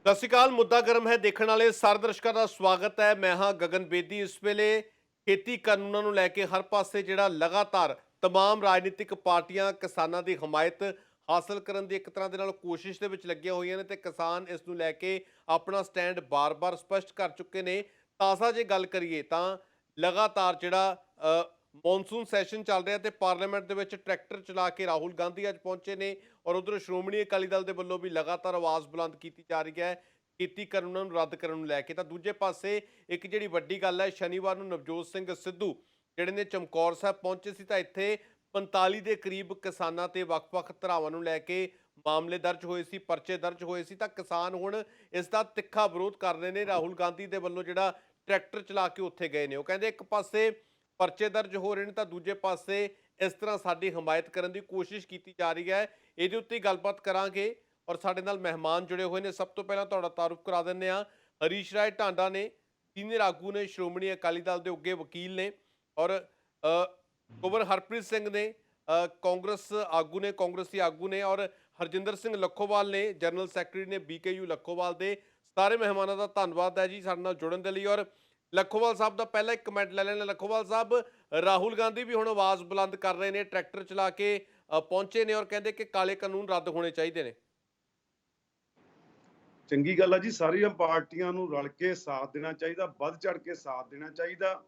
ਸਤਿ ਸ਼੍ਰੀ ਅਕਾਲ। ਮੁੱਦਾ ਗਰਮ ਹੈ ਦੇਖਣ ਵਾਲੇ ਸਾਰੇ ਦਰਸ਼ਕਾਂ ਦਾ ਸਵਾਗਤ ਹੈ। ਮੈਂ ਹਾਂ ਗਗਨ ਬੇਦੀ। ਇਸ ਵੇਲੇ ਖੇਤੀ ਕਾਨੂੰਨਾਂ ਨੂੰ ਲੈ ਕੇ ਹਰ ਪਾਸੇ ਜਿਹੜਾ ਲਗਾਤਾਰ तमाम ਰਾਜਨੀਤਿਕ ਪਾਰਟੀਆਂ ਕਿਸਾਨਾਂ ਦੀ ਹਮਾਇਤ ਹਾਸਲ ਕਰਨ ਦੀ ਇੱਕ ਤਰ੍ਹਾਂ ਦੇ ਨਾਲ ਕੋਸ਼ਿਸ਼ ਦੇ ਵਿੱਚ ਲੱਗੀਆਂ ਹੋਈਆਂ ਨੇ ਤੇ ਕਿਸਾਨ ਇਸ ਨੂੰ ਲੈ ਕੇ ਆਪਣਾ ਸਟੈਂਡ ਬਾਰ-ਬਾਰ ਸਪਸ਼ਟ ਕਰ ਚੁੱਕੇ ਨੇ। ਤਾਜ਼ਾ ਜੇ ਗੱਲ ਕਰੀਏ ਤਾਂ ਲਗਾਤਾਰ ਜਿਹੜਾ ਮੌਨਸੂਨ ਸੈਸ਼ਨ ਚੱਲ ਰਿਹਾ ਤੇ ਪਾਰਲੀਮੈਂਟ ਦੇ ਵਿੱਚ ਟਰੈਕਟਰ ਚਲਾ ਕੇ ਰਾਹੁਲ ਗਾਂਧੀ ਅੱਜ ਪਹੁੰਚੇ ਨੇ ਔਰ ਉਧਰ ਸ਼੍ਰੋਮਣੀ ਅਕਾਲੀ ਦਲ ਦੇ ਵੱਲੋਂ ਵੀ ਲਗਾਤਾਰ ਆਵਾਜ਼ ਬੁਲੰਦ ਕੀਤੀ ਜਾ ਰਹੀ ਹੈ ਖੇਤੀ ਕਾਨੂੰਨਾਂ ਨੂੰ ਰੱਦ ਕਰਨ ਨੂੰ ਲੈ ਕੇ। ਤਾਂ ਦੂਜੇ ਪਾਸੇ ਇੱਕ ਜਿਹੜੀ ਵੱਡੀ ਗੱਲ ਹੈ, ਸ਼ਨੀਵਾਰ ਨੂੰ ਨਵਜੋਤ ਸਿੰਘ ਸਿੱਧੂ ਜਿਹੜੇ ਨੇ ਚਮਕੌਰ ਸਾਹਿਬ ਪਹੁੰਚੇ ਸੀ ਤਾਂ ਇੱਥੇ 45 ਦੇ ਕਰੀਬ ਕਿਸਾਨਾਂ ਤੇ ਵੱਖ-ਵੱਖ ਧਰਾਵਾਂ ਨੂੰ ਲੈ ਕੇ ਮਾਮਲੇ ਦਰਜ ਹੋਏ ਸੀ, ਪਰਚੇ ਦਰਜ ਹੋਏ ਸੀ। ਤਾਂ ਕਿਸਾਨ ਹੁਣ ਇਸ ਦਾ ਤਿੱਖਾ ਵਿਰੋਧ ਕਰ ਰਹੇ ਨੇ ਰਾਹੁਲ ਗਾਂਧੀ ਦੇ ਵੱਲੋਂ ਜਿਹੜਾ ਟਰੈਕਟਰ ਚਲਾ ਕੇ ਉੱਥੇ ਗਏ ਨੇ। ਉਹ ਕਹਿੰਦੇ ਇੱਕ ਪਾਸੇ ਪਰਚੇ ਦਰਜ ਹੋ ਰਹੇ ਨੇ ਤਾਂ ਦੂਜੇ ਪਾਸੇ ਇਸ ਤਰ੍ਹਾਂ ਸਾਡੀ ਹਮਾਇਤ ਕਰਨ ਦੀ ਕੋਸ਼ਿਸ਼ ਕੀਤੀ ਜਾ ਰਹੀ ਹੈ। ਇਹਦੇ ਉੱਤੇ ਗੱਲਬਾਤ ਕਰਾਂਗੇ ਔਰ ਸਾਡੇ ਨਾਲ ਮਹਿਮਾਨ ਜੁੜੇ ਹੋਏ ਨੇ। ਸਭ ਤੋਂ ਪਹਿਲਾਂ ਤੁਹਾਡਾ ਤਾਰੁਫ ਕਰਾ ਦਿੰਦੇ ਹਾਂ। ਹਰੀਸ਼ ਰਾਏ ਢਾਂਡਾ ਨੇ, ਸੀਨੀਅਰ ਆਗੂ ਨੇ, ਸ਼੍ਰੋਮਣੀ ਅਕਾਲੀ ਦਲ ਦੇ ਉੱਗੇ ਵਕੀਲ ਨੇ ਔਰ ਕੁੰਵਰ ਹਰਪ੍ਰੀਤ ਸਿੰਘ ਨੇ, ਕਾਂਗਰਸ ਆਗੂ ਨੇ, ਕਾਂਗਰਸੀ ਆਗੂ ਨੇ ਔਰ ਹਰਜਿੰਦਰ ਸਿੰਘ ਲੱਖੋਵਾਲ ਨੇ, ਜਨਰਲ ਸੈਕਟਰੀ ਨੇ BKU ਲੱਖੋਵਾਲ ਦੇ। ਸਾਰੇ ਮਹਿਮਾਨਾਂ ਦਾ ਧੰਨਵਾਦ ਹੈ ਜੀ ਸਾਡੇ ਨਾਲ ਜੁੜਨ ਦੇ ਲਈ। ਔਰ ਲੱਖੋਵਾਲ ਸਾਹਿਬ ਦਾ ਪਹਿਲਾਂ ਇੱਕ ਕਮੈਂਟ ਲੈ ਲੈਣਾ। ਲੱਖੋਵਾਲ ਸਾਹਿਬ, ਰਾਹੁਲ ਗਾਂਧੀ ਵੀ ਹੁਣ ਆਵਾਜ਼ ਬੁਲੰਦ ਕਰ ਰਹੇ ਨੇ, ਟਰੈਕਟਰ ਚਲਾ ਕੇ ਪਹੁੰਚੇ ਨੇ ਔਰ ਕਹਿੰਦੇ ਕਿ ਕਾਲੇ ਕਾਨੂੰਨ ਰੱਦ ਹੋਣੇ ਚਾਹੀਦੇ ਨੇ। ਚੰਗੀ ਗੱਲ ਆ ਜੀ। ਸਾਰੀਆਂ ਪਾਰਟੀਆਂ ਨੂੰ ਰਲ ਕੇ ਸਾਥ ਦੇਣਾ ਚਾਹੀਦਾ, ਵੱਧ ਚੜ ਕੇ ਸਾਥ ਦੇਣਾ ਚਾਹੀਦਾ।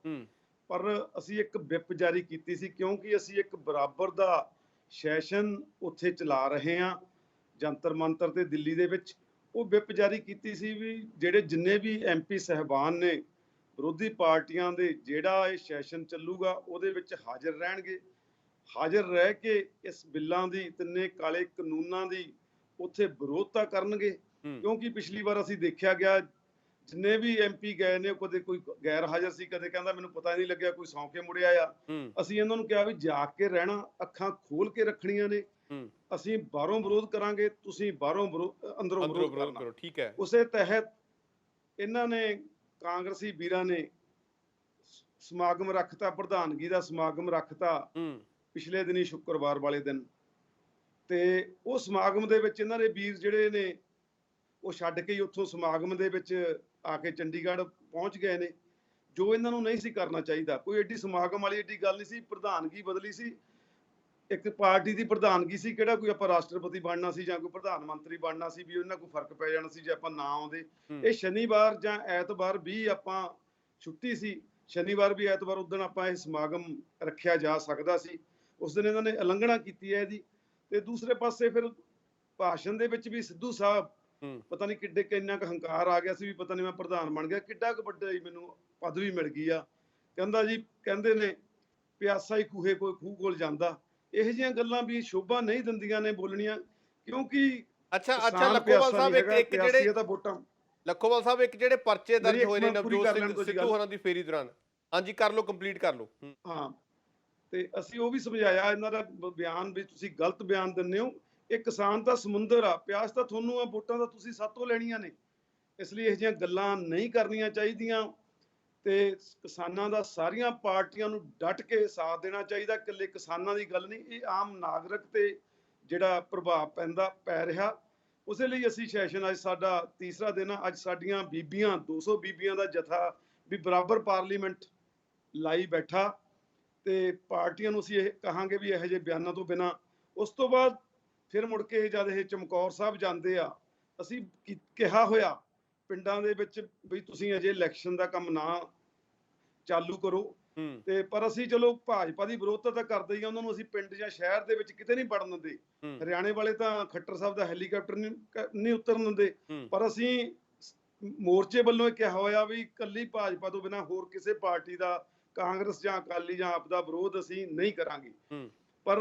ਪਰ ਅਸੀਂ ਇੱਕ ਵਿਪ ਜਾਰੀ ਕੀਤੀ ਸੀ ਕਿਉਂਕਿ ਅਸੀਂ ਇੱਕ ਬਰਾਬਰ ਦਾ ਸੈਸ਼ਨ ਉੱਥੇ ਚਲਾ ਰਹੇ ਹਾਂ ਜੰਤਰ ਮੰਤਰ ਤੇ ਦਿੱਲੀ ਦੇ ਵਿੱਚ। ਉਹ ਵਿਪ ਜਾਰੀ ਕੀਤੀ ਸੀ ਵੀ ਜਿਹੜੇ ਜਿੰਨੇ ਵੀ MP ਸਹਿਬਾਨ ਨੇ ਵਿਰੋਧੀ ਪਾਰਟੀਆਂ ਦੇ, ਜਿਹੜਾ ਇਹ ਸੈਸ਼ਨ ਚੱਲੂਗਾ ਉਹਦੇ ਵਿੱਚ ਹਾਜ਼ਰ ਰਹਿਣਗੇ। ਹਾਜ਼ਰ ਰਹਿ ਕੇ ਇਸ ਬਿੱਲਾਂ ਦੀ, ਤਿੰਨੇ ਕਾਲੇ ਕਾਨੂੰਨਾਂ ਦੀ ਉੱਥੇ ਵਿਰੋਧਤਾ ਕਰਨਗੇ। ਕਿਉਂਕਿ ਪਿਛਲੀ ਵਾਰ ਅਸੀਂ ਦੇਖਿਆ ਗਿਆ ਜਿੰਨੇ ਵੀ MP ਗਏ ਨੇ, ਕਦੇ ਕੋਈ ਗੈਰ ਹਾਜ਼ਰ ਸੀ, ਕਦੇ ਕਹਿੰਦਾ ਮੈਨੂੰ ਪਤਾ ਨਹੀਂ ਲੱਗਿਆ, ਕੋਈ ਸੌਂ ਕੇ ਮੁੜਿਆ ਆ। ਅਸੀਂ ਇਹਨਾਂ ਨੂੰ ਕਿਹਾ ਵੀ ਜਾਗ ਕੇ ਰਹਿਣਾ, ਅੱਖਾਂ ਖੋਲ ਕੇ ਰੱਖਣੀਆਂ ਨੇ। ਅਸੀਂ ਬਾਹਰੋਂ ਵਿਰੋਧ ਕਰਾਂਗੇ, ਤੁਸੀਂ ਬਾਹਰੋਂ ਅੰਦਰੋਂ ਵਿਰੋਧ ਕਰਨਾ। ਠੀਕ ਹੈ। ਉਸੇ ਤਹਿਤ ਇਹਨਾਂ ਨੇ, ਕਾਂਗਰਸੀ ਵੀਰਾਂ ਨੇ ਸਮਾਗਮ ਰੱਖਤਾ, ਪ੍ਰਧਾਨਗੀ ਦਾ ਸਮਾਗਮ ਰੱਖਤਾ ਪਿਛਲੇ ਦਿਨੀ ਸ਼ੁੱਕਰਵਾਰ ਵਾਲੇ ਦਿਨ। ਤੇ ਉਹ ਸਮਾਗਮ ਦੇ ਵਿੱਚ ਇਹਨਾਂ ਦੇ ਵੀਰ ਜਿਹੜੇ ਨੇ ਉਹ ਛੱਡ ਕੇ ਹੀ ਉੱਥੋਂ ਸਮਾਗਮ ਦੇ ਵਿੱਚ ਆ ਕੇ ਚੰਡੀਗੜ੍ਹ ਪਹੁੰਚ ਗਏ ਨੇ, ਜੋ ਇਹਨਾਂ ਨੂੰ ਨਹੀਂ ਸੀ ਕਰਨਾ ਚਾਹੀਦਾ। ਕੋਈ ਐਡੀ ਸਮਾਗਮ ਵਾਲੀ ਐਡੀ ਗੱਲ ਨਹੀਂ ਸੀ। ਪ੍ਰਧਾਨਗੀ ਬਦਲੀ ਸੀ, ਇੱਕ ਪਾਰਟੀ ਦੀ ਪ੍ਰਧਾਨਗੀ ਸੀ। ਕਿਹੜਾ ਕੋਈ ਆਪਾਂ ਰਾਸ਼ਟਰਪਤੀ ਬਣਨਾ ਸੀ ਜਾਂ ਕੋਈ ਪ੍ਰਧਾਨ ਮੰਤਰੀ ਬਣਨਾ ਸੀ ਵੀ ਉਹਨਾਂ ਕੋਈ ਫਰਕ ਪੈ ਜਾਣਾ ਸੀ ਜੇ ਆਪਾਂ ਨਾ ਆਉਂਦੇ। ਇਹ ਸ਼ਨੀਵਾਰ ਜਾਂ ਐਤਵਾਰ ਵੀ ਆਪਾਂ ਛੁੱਟੀ ਸੀ, ਸ਼ਨੀਵਾਰ ਵੀ ਐਤਵਾਰ ਉਦਣ ਆਪਾਂ ਇਹ ਸਮਾਗਮ ਰੱਖਿਆ ਜਾ ਸਕਦਾ ਸੀ। ਉਸ ਦਿਨ ਇਹਨਾਂ ਨੇ ਉਲੰਘਣਾ ਕੀਤੀ ਹੈ ਇਹਦੀ। ਤੇ ਦੂਸਰੇ ਪਾਸੇ ਫਿਰ ਭਾਸ਼ਣ ਦੇ ਵਿੱਚ ਵੀ ਸਿੱਧੂ ਸਾਹਿਬ ਪਤਾ ਨਹੀਂ ਕਿੱਡੇ ਕਿੰਨਾ ਕੁ ਹੰਕਾਰ ਆ ਗਿਆ ਸੀ ਵੀ ਪਤਾ ਨਹੀਂ ਮੈਂ ਪ੍ਰਧਾਨ ਬਣ ਗਿਆ, ਕਿੱਡਾ ਕੁ ਵੱਡਾ ਹੀ ਮੈਨੂੰ ਪਦਵੀ ਮਿਲ ਗਈ ਆ। ਕਹਿੰਦਾ ਜੀ, ਕਹਿੰਦੇ ਨੇ ਪਿਆਸਾ ਹੀ ਖੂਹੇ ਕੋਈ ਖੂਹ ਕੋਲ ਜਾਂਦਾ। ਇਹੋ ਜਿਹੀਆਂ ਗੱਲਾਂ ਵੀ ਸ਼ੋਭਾ ਨਹੀਂ ਦਿੰਦੀਆਂ ਨੇ ਬੋਲਣੀਆਂ, ਕਿਉਂਕਿ ਅੱਛਾ ਕਿਸਾਨ ਲੱਖੋਵਾਲ ਪਿਆਸਾ ਸਾਹਿਬ, ਨਹੀਂ ਇੱਕ ਹੈਗਾ, ਇੱਕ ਪਿਆਸੀ ਜਿਹੜੇ ਤਾਂ ਵੋਟਾਂ। ਲੱਖੋਵਾਲ ਸਾਹਿਬ, ਇੱਕ ਜਿਹੜੇ ਪਰਚੇ ਮੇਰੀ ਦਰਜ ਇੱਕ ਹੋਏ ਨੇ ਮਿੰਟ ਪੂਰੀ ਨਵਜੋਤ ਕਰ ਸਿੰਘ ਲੈਣ ਦਿਓ ਜੀ ਸਿੱਧੂ ਗੱਲ। ਹੋਰਾਂ ਦੀ ਫੇਰੀ ਦੌਰਾਨ। ਹਾਂਜੀ, ਕਰ ਲਓ, ਕੰਪਲੀਟ ਕਰ ਲਓ। ਹਾਂ, ਤੇ ਅਸੀਂ ਉਹ ਵੀ ਸਮਝਾਇਆ ਇਹਨਾਂ ਦਾ ਬਿਆਨ ਵੀ ਤੁਸੀਂ ਗਲਤ ਬਿਆਨ ਦਿੰਦੇ ਹੋ। ਇਹ ਕਿਸਾਨ ਦਾ ਸਮੁੰਦਰ ਆ, ਪਿਆਸ ਤਾਂ ਤੁਹਾਨੂੰ ਆ, ਵੋਟਾਂ ਤਾਂ ਤੁਸੀਂ ਸਾਤੋਂ ਲੈਣੀਆਂ ਨੇ। ਇਸ ਲਈ ਇਹੋ ਜਿਹੀਆਂ ਗੱਲਾਂ ਨਹੀਂ ਕਰਨੀਆਂ ਚਾਹੀਦੀਆਂ ਤੇ ਕਿਸਾਨਾਂ ਦਾ ਸਾਰੀਆਂ ਪਾਰਟੀਆਂ ਨੂੰ ਡਟ ਕੇ ਸਾਥ ਦੇਣਾ ਚਾਹੀਦਾ। ਇਕੱਲੇ ਕਿਸਾਨਾਂ ਦੀ ਗੱਲ ਨਹੀਂ, ਇਹ ਆਮ ਨਾਗਰਿਕ ਤੇ ਜਿਹੜਾ ਪ੍ਰਭਾਵ ਪੈ ਰਿਹਾ। ਉਸੇ ਲਈ ਅਸੀਂ ਸੈਸ਼ਨ, ਅੱਜ ਸਾਡਾ ਤੀਸਰਾ ਦਿਨ ਆ। ਅੱਜ ਸਾਡੀਆਂ ਬੀਬੀਆਂ, 200 ਬੀਬੀਆਂ ਦਾ ਜਥਾ ਵੀ ਬਰਾਬਰ ਪਾਰਲੀਮੈਂਟ ਲਾਈ ਬੈਠਾ ਤੇ ਪਾਰਟੀਆਂ ਨੂੰ ਅਸੀਂ ਇਹ ਕਹਾਂਗੇ ਵੀ ਇਹੋ ਜਿਹੇ ਬਿਆਨਾਂ ਤੋਂ ਬਿਨਾਂ। ਉਸ ਤੋਂ ਬਾਅਦ ਫਿਰ ਮੁੜ ਕੇ ਜਦ ਇਹ ਚਮਕੌਰ ਸਾਹਿਬ ਜਾਂਦੇ ਆ, ਅਸੀਂ ਕਿਹਾ ਹੋਇਆ ਪਿੰਡਾਂ ਦੇ ਵਿੱਚ ਵੀ ਤੁਸੀਂ ਅਜੇ ਇਲੈਕਸ਼ਨ ਦਾ ਕੰਮ ਨਾ ਚਾਲੂ ਕਰੋ। ਤੇ ਪਰ ਅਸੀਂ ਚਲੋ ਭਾਜਪਾ ਦੀ ਵਿਰੋਧਤਾ ਤਾਂ ਕਰਦੇ ਹੀ ਆ, ਉਹਨਾਂ ਨੂੰ ਅਸੀਂ ਪਿੰਡ ਜਾਂ ਸ਼ਹਿਰ ਦੇ ਵਿੱਚ ਕਿਤੇ ਨਹੀਂ ਵੜਨ ਦਿੰਦੇ। ਹਰਿਆਣੇ ਵਾਲੇ ਤਾਂ ਖੱਟਰ ਸਾਹਿਬ ਦਾ ਹੈਲੀਕਾਪਟਰ ਨਹੀਂ ਉਤਰਨ ਦਿੰਦੇ, ਪਰ ਅਸੀਂ ਮੋਰਚੇ ਵੱਲੋਂ ਇਹ ਕਿਹਾ ਹੋਇਆ ਵੀ ਇਕੱਲੀ ਭਾਜਪਾ ਤੋਂ ਬਿਨਾਂ ਹੋਰ ਕਿਸੇ ਪਾਰਟੀ ਦਾ, ਕਾਂਗਰਸ ਜਾਂ ਅਕਾਲੀ ਜਾਂ ਆਪ ਦਾ ਵਿਰੋਧ ਅਸੀਂ ਨਹੀਂ ਕਰਾਂਗੇ। ਪਰ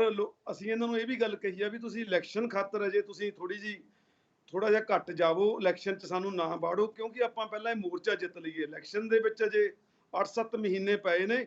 ਅਸੀਂ ਇਹਨਾਂ ਨੂੰ ਇਹ ਵੀ ਗੱਲ ਕਹੀ ਆ ਵੀ ਤੁਸੀਂ ਇਲੈਕਸ਼ਨ ਖਾਤਰ ਅਜੇ ਤੁਸੀਂ ਥੋੜਾ ਜਿਹਾ ਘੱਟ ਜਾਵੋ, ਇਲੈਕਸ਼ਨ 'ਚ ਸਾਨੂੰ ਨਾ ਬਾੜੋ, ਕਿਉਂਕਿ ਆਪਾਂ ਪਹਿਲਾਂ ਇਹ ਮੋਰਚਾ ਜਿੱਤ ਲਈਏ। ਇਲੈਕਸ਼ਨ ਦੇ ਵਿੱਚ ਅਜੇ 8-7 ਮਹੀਨੇ ਪਏ ਨੇ।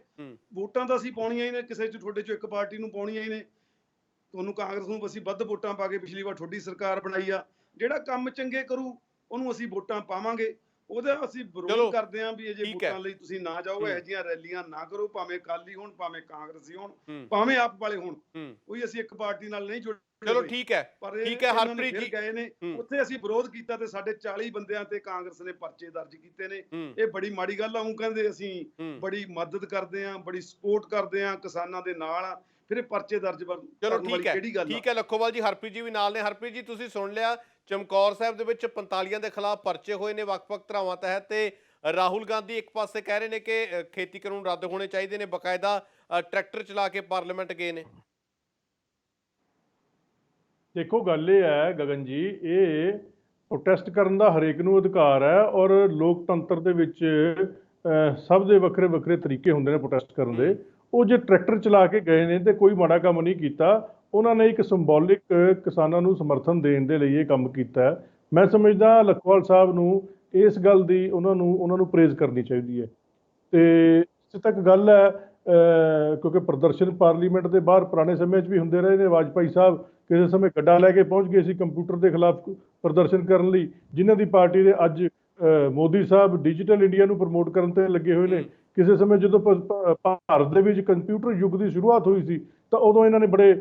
ਵੋਟਾਂ ਤਾਂ ਅਸੀਂ ਪਾਉਣੀਆਂ ਹੀ ਨੇ, ਕਿਸੇ 'ਚ ਤੁਹਾਡੇ 'ਚੋਂ ਇੱਕ ਪਾਰਟੀ ਨੂੰ ਪਾਉਣੀਆਂ ਹੀ ਨੇ। ਤੁਹਾਨੂੰ ਕਾਂਗਰਸ ਨੂੰ ਅਸੀਂ ਵੱਧ ਵੋਟਾਂ ਪਾ ਕੇ ਪਿਛਲੀ ਵਾਰ ਤੁਹਾਡੀ ਸਰਕਾਰ ਬਣਾਈ ਆ। ਜਿਹੜਾ ਕੰਮ ਚੰਗੇ ਕਰੂ ਉਹਨੂੰ ਅਸੀਂ ਵੋਟਾਂ ਪਾਵਾਂਗੇ। ਉਹਦਾ ਅਸੀਂ ਚਲੋ ਵਿਰੋਧ ਕਰਦੇ ਹਾਂ ਵੀ ਇਹ ਜੇ ਠੀਕ ਹੈ। ਵੋਟਾਂ ਲਈ ਤੁਸੀਂ ਨਾ ਜਾਓ, ਹੂੰ ਇਹੋ ਜਿਹੀਆਂ ਰੈਲੀਆਂ ਨਾ ਕਰੋ, ਭਾਵੇਂ ਅਕਾਲੀ ਹੋਣ, ਭਾਵੇਂ ਕਾਂਗਰਸੀ ਹੋਣ, ਹੂੰ ਭਾਵੇਂ ਆਪ ਵਾਲੇ ਹੋਣ, ਹੂੰ ਕੋਈ ਅਸੀਂ ਇੱਕ ਪਾਰਟੀ ਨਾਲ ਨਹੀਂ ਜੁੜੇ ਚਲੋ ਹੋਏ। ਠੀਕ ਹੈ। ਪਰ ਠੀਕ ਹੈ ਇਹਨਾਂ ਨੇ ਹਰਪ੍ਰੀਤ ਫਿਰ ਜੀ। ਗਏ ਨੇ, ਹੂੰ ਉੱਥੇ ਅਸੀਂ ਵਿਰੋਧ ਕੀਤਾ ਤੇ ਸਾਡੇ 40 ਬੰਦਿਆਂ ਤੇ ਕਾਂਗਰਸ ਨੇ ਪਰਚੇ ਦਰਜ ਕੀਤੇ ਨੇ। ਹੂੰ ਇਹ ਬੜੀ ਮਾੜੀ ਗੱਲ ਆ। ਉਹ ਕਹਿੰਦੇ ਅਸੀਂ ਹੂੰ ਬੜੀ ਮਦਦ ਕਰਦੇ ਹਾਂ, ਬੜੀ ਸਪੋਰਟ ਕਰਦੇ ਹਾਂ, ਕਿਸਾਨਾਂ ਦੇ ਨਾਲ ਆ, ਫਿਰ ਇਹ ਪਰਚੇ ਦਰਜ ਚਲੋ ਕਰਨ ਵਾਲੀ ਕਿਹੜੀ ਗੱਲ ਆ? ਠੀਕ ਹੈ ਲੱਖੋਵਾਲ ਜੀ। ਹਰਪ੍ਰੀਤ ਜੀ ਵੀ ਨਾਲ ਨੇ। ਹਰਪ੍ਰੀਤ ਜੀ ਤੁਸੀਂ ਸੁਣ ਲਿਆ, ਚਮਕੌਰ ਸਾਹਿਬ ਦੇ ਵਿੱਚ 45 ਦੇ ਖਿਲਾਫ ਪਰਚੇ ਹੋਏ ਨੇ ਵੱਖ-ਵੱਖ ਧਰਾਵਾਂ ਤਹਿਤ, ਤੇ ਰਾਹੁਲ ਗਾਂਧੀ ਇੱਕ ਪਾਸੇ ਕਹਿ ਰਹੇ ਨੇ ਕਿ ਖੇਤੀ ਕਾਨੂੰਨ ਰੱਦ ਹੋਣੇ ਚਾਹੀਦੇ ਨੇ, ਬਕਾਇਦਾ ਟਰੈਕਟਰ ਚਲਾ ਕੇ ਪਾਰਲੀਮੈਂਟ ਗਏ ਨੇ। ਦੇਖੋ ਗੱਲ ਇਹ ਹੈ ਗਗਨ ਜੀ, ਇਹ ਪ੍ਰੋਟੈਸਟ ਕਰਨ ਦਾ ਹਰੇਕ ਨੂੰ ਅਧਿਕਾਰ ਹੈ ਔਰ ਲੋਕਤੰਤਰ ਦੇ ਵਿੱਚ ਸਭ ਦੇ ਵੱਖਰੇ ਵੱਖਰੇ ਤਰੀਕੇ ਹੁੰਦੇ ਨੇ ਪ੍ਰੋਟੈਸਟ ਕਰਨ ਦੇ। ਉਹ ਜੇ ਟਰੈਕਟਰ ਚਲਾ ਕੇ ਗਏ ਨੇ ਤੇ ਕੋਈ ਮਾੜਾ ਕੰਮ ਨਹੀਂ ਕੀਤਾ, ਉਹਨਾਂ ਨੇ ਇੱਕ ਸਿੰਬੋਲਿਕ ਕਿਸਾਨਾਂ ਨੂੰ ਸਮਰਥਨ ਦੇਣ ਦੇ ਲਈ ਇਹ ਕੰਮ ਕੀਤਾ ਹੈ। ਮੈਂ ਸਮਝਦਾ ਲਖਵਾਲ ਸਾਹਿਬ ਨੂੰ ਇਸ ਗੱਲ ਦੀ ਉਹਨਾਂ ਨੂੰ ਪ੍ਰੇਜ਼ ਕਰਨੀ ਚਾਹੀਦੀ ਹੈ। ਤੇ ਜਿੱਥੇ ਤੱਕ ਗੱਲ ਹੈ ਕਿਉਂਕਿ ਪ੍ਰਦਰਸ਼ਨ ਪਾਰਲੀਮੈਂਟ ਦੇ ਬਾਹਰ ਪੁਰਾਣੇ ਸਮੇਂ 'ਚ ਵੀ ਹੁੰਦੇ ਰਹੇ ਨੇ। ਵਾਜਪਾਈ ਸਾਹਿਬ ਕਿਸੇ ਸਮੇਂ ਗੱਡਾ ਲੈ ਕੇ ਪਹੁੰਚ ਗਏ ਸੀ ਕੰਪਿਊਟਰ ਦੇ ਖਿਲਾਫ ਪ੍ਰਦਰਸ਼ਨ ਕਰਨ ਲਈ, ਜਿਨ੍ਹਾਂ ਦੀ ਪਾਰਟੀ ਦੇ ਅੱਜ ਮੋਦੀ ਸਾਹਿਬ ਡਿਜੀਟਲ ਇੰਡੀਆ ਨੂੰ ਪ੍ਰਮੋਟ ਕਰਨ ਤੇ ਲੱਗੇ ਹੋਏ ਨੇ। ਕਿਸੇ ਸਮੇਂ ਜਦੋਂ ਭਾਰਤ ਦੇ ਵਿੱਚ ਕੰਪਿਊਟਰ ਯੁੱਗ ਦੀ ਸ਼ੁਰੂਆਤ ਹੋਈ ਸੀ ਤਾਂ ਉਦੋਂ ਇਹਨਾਂ ਨੇ ਬੜੇ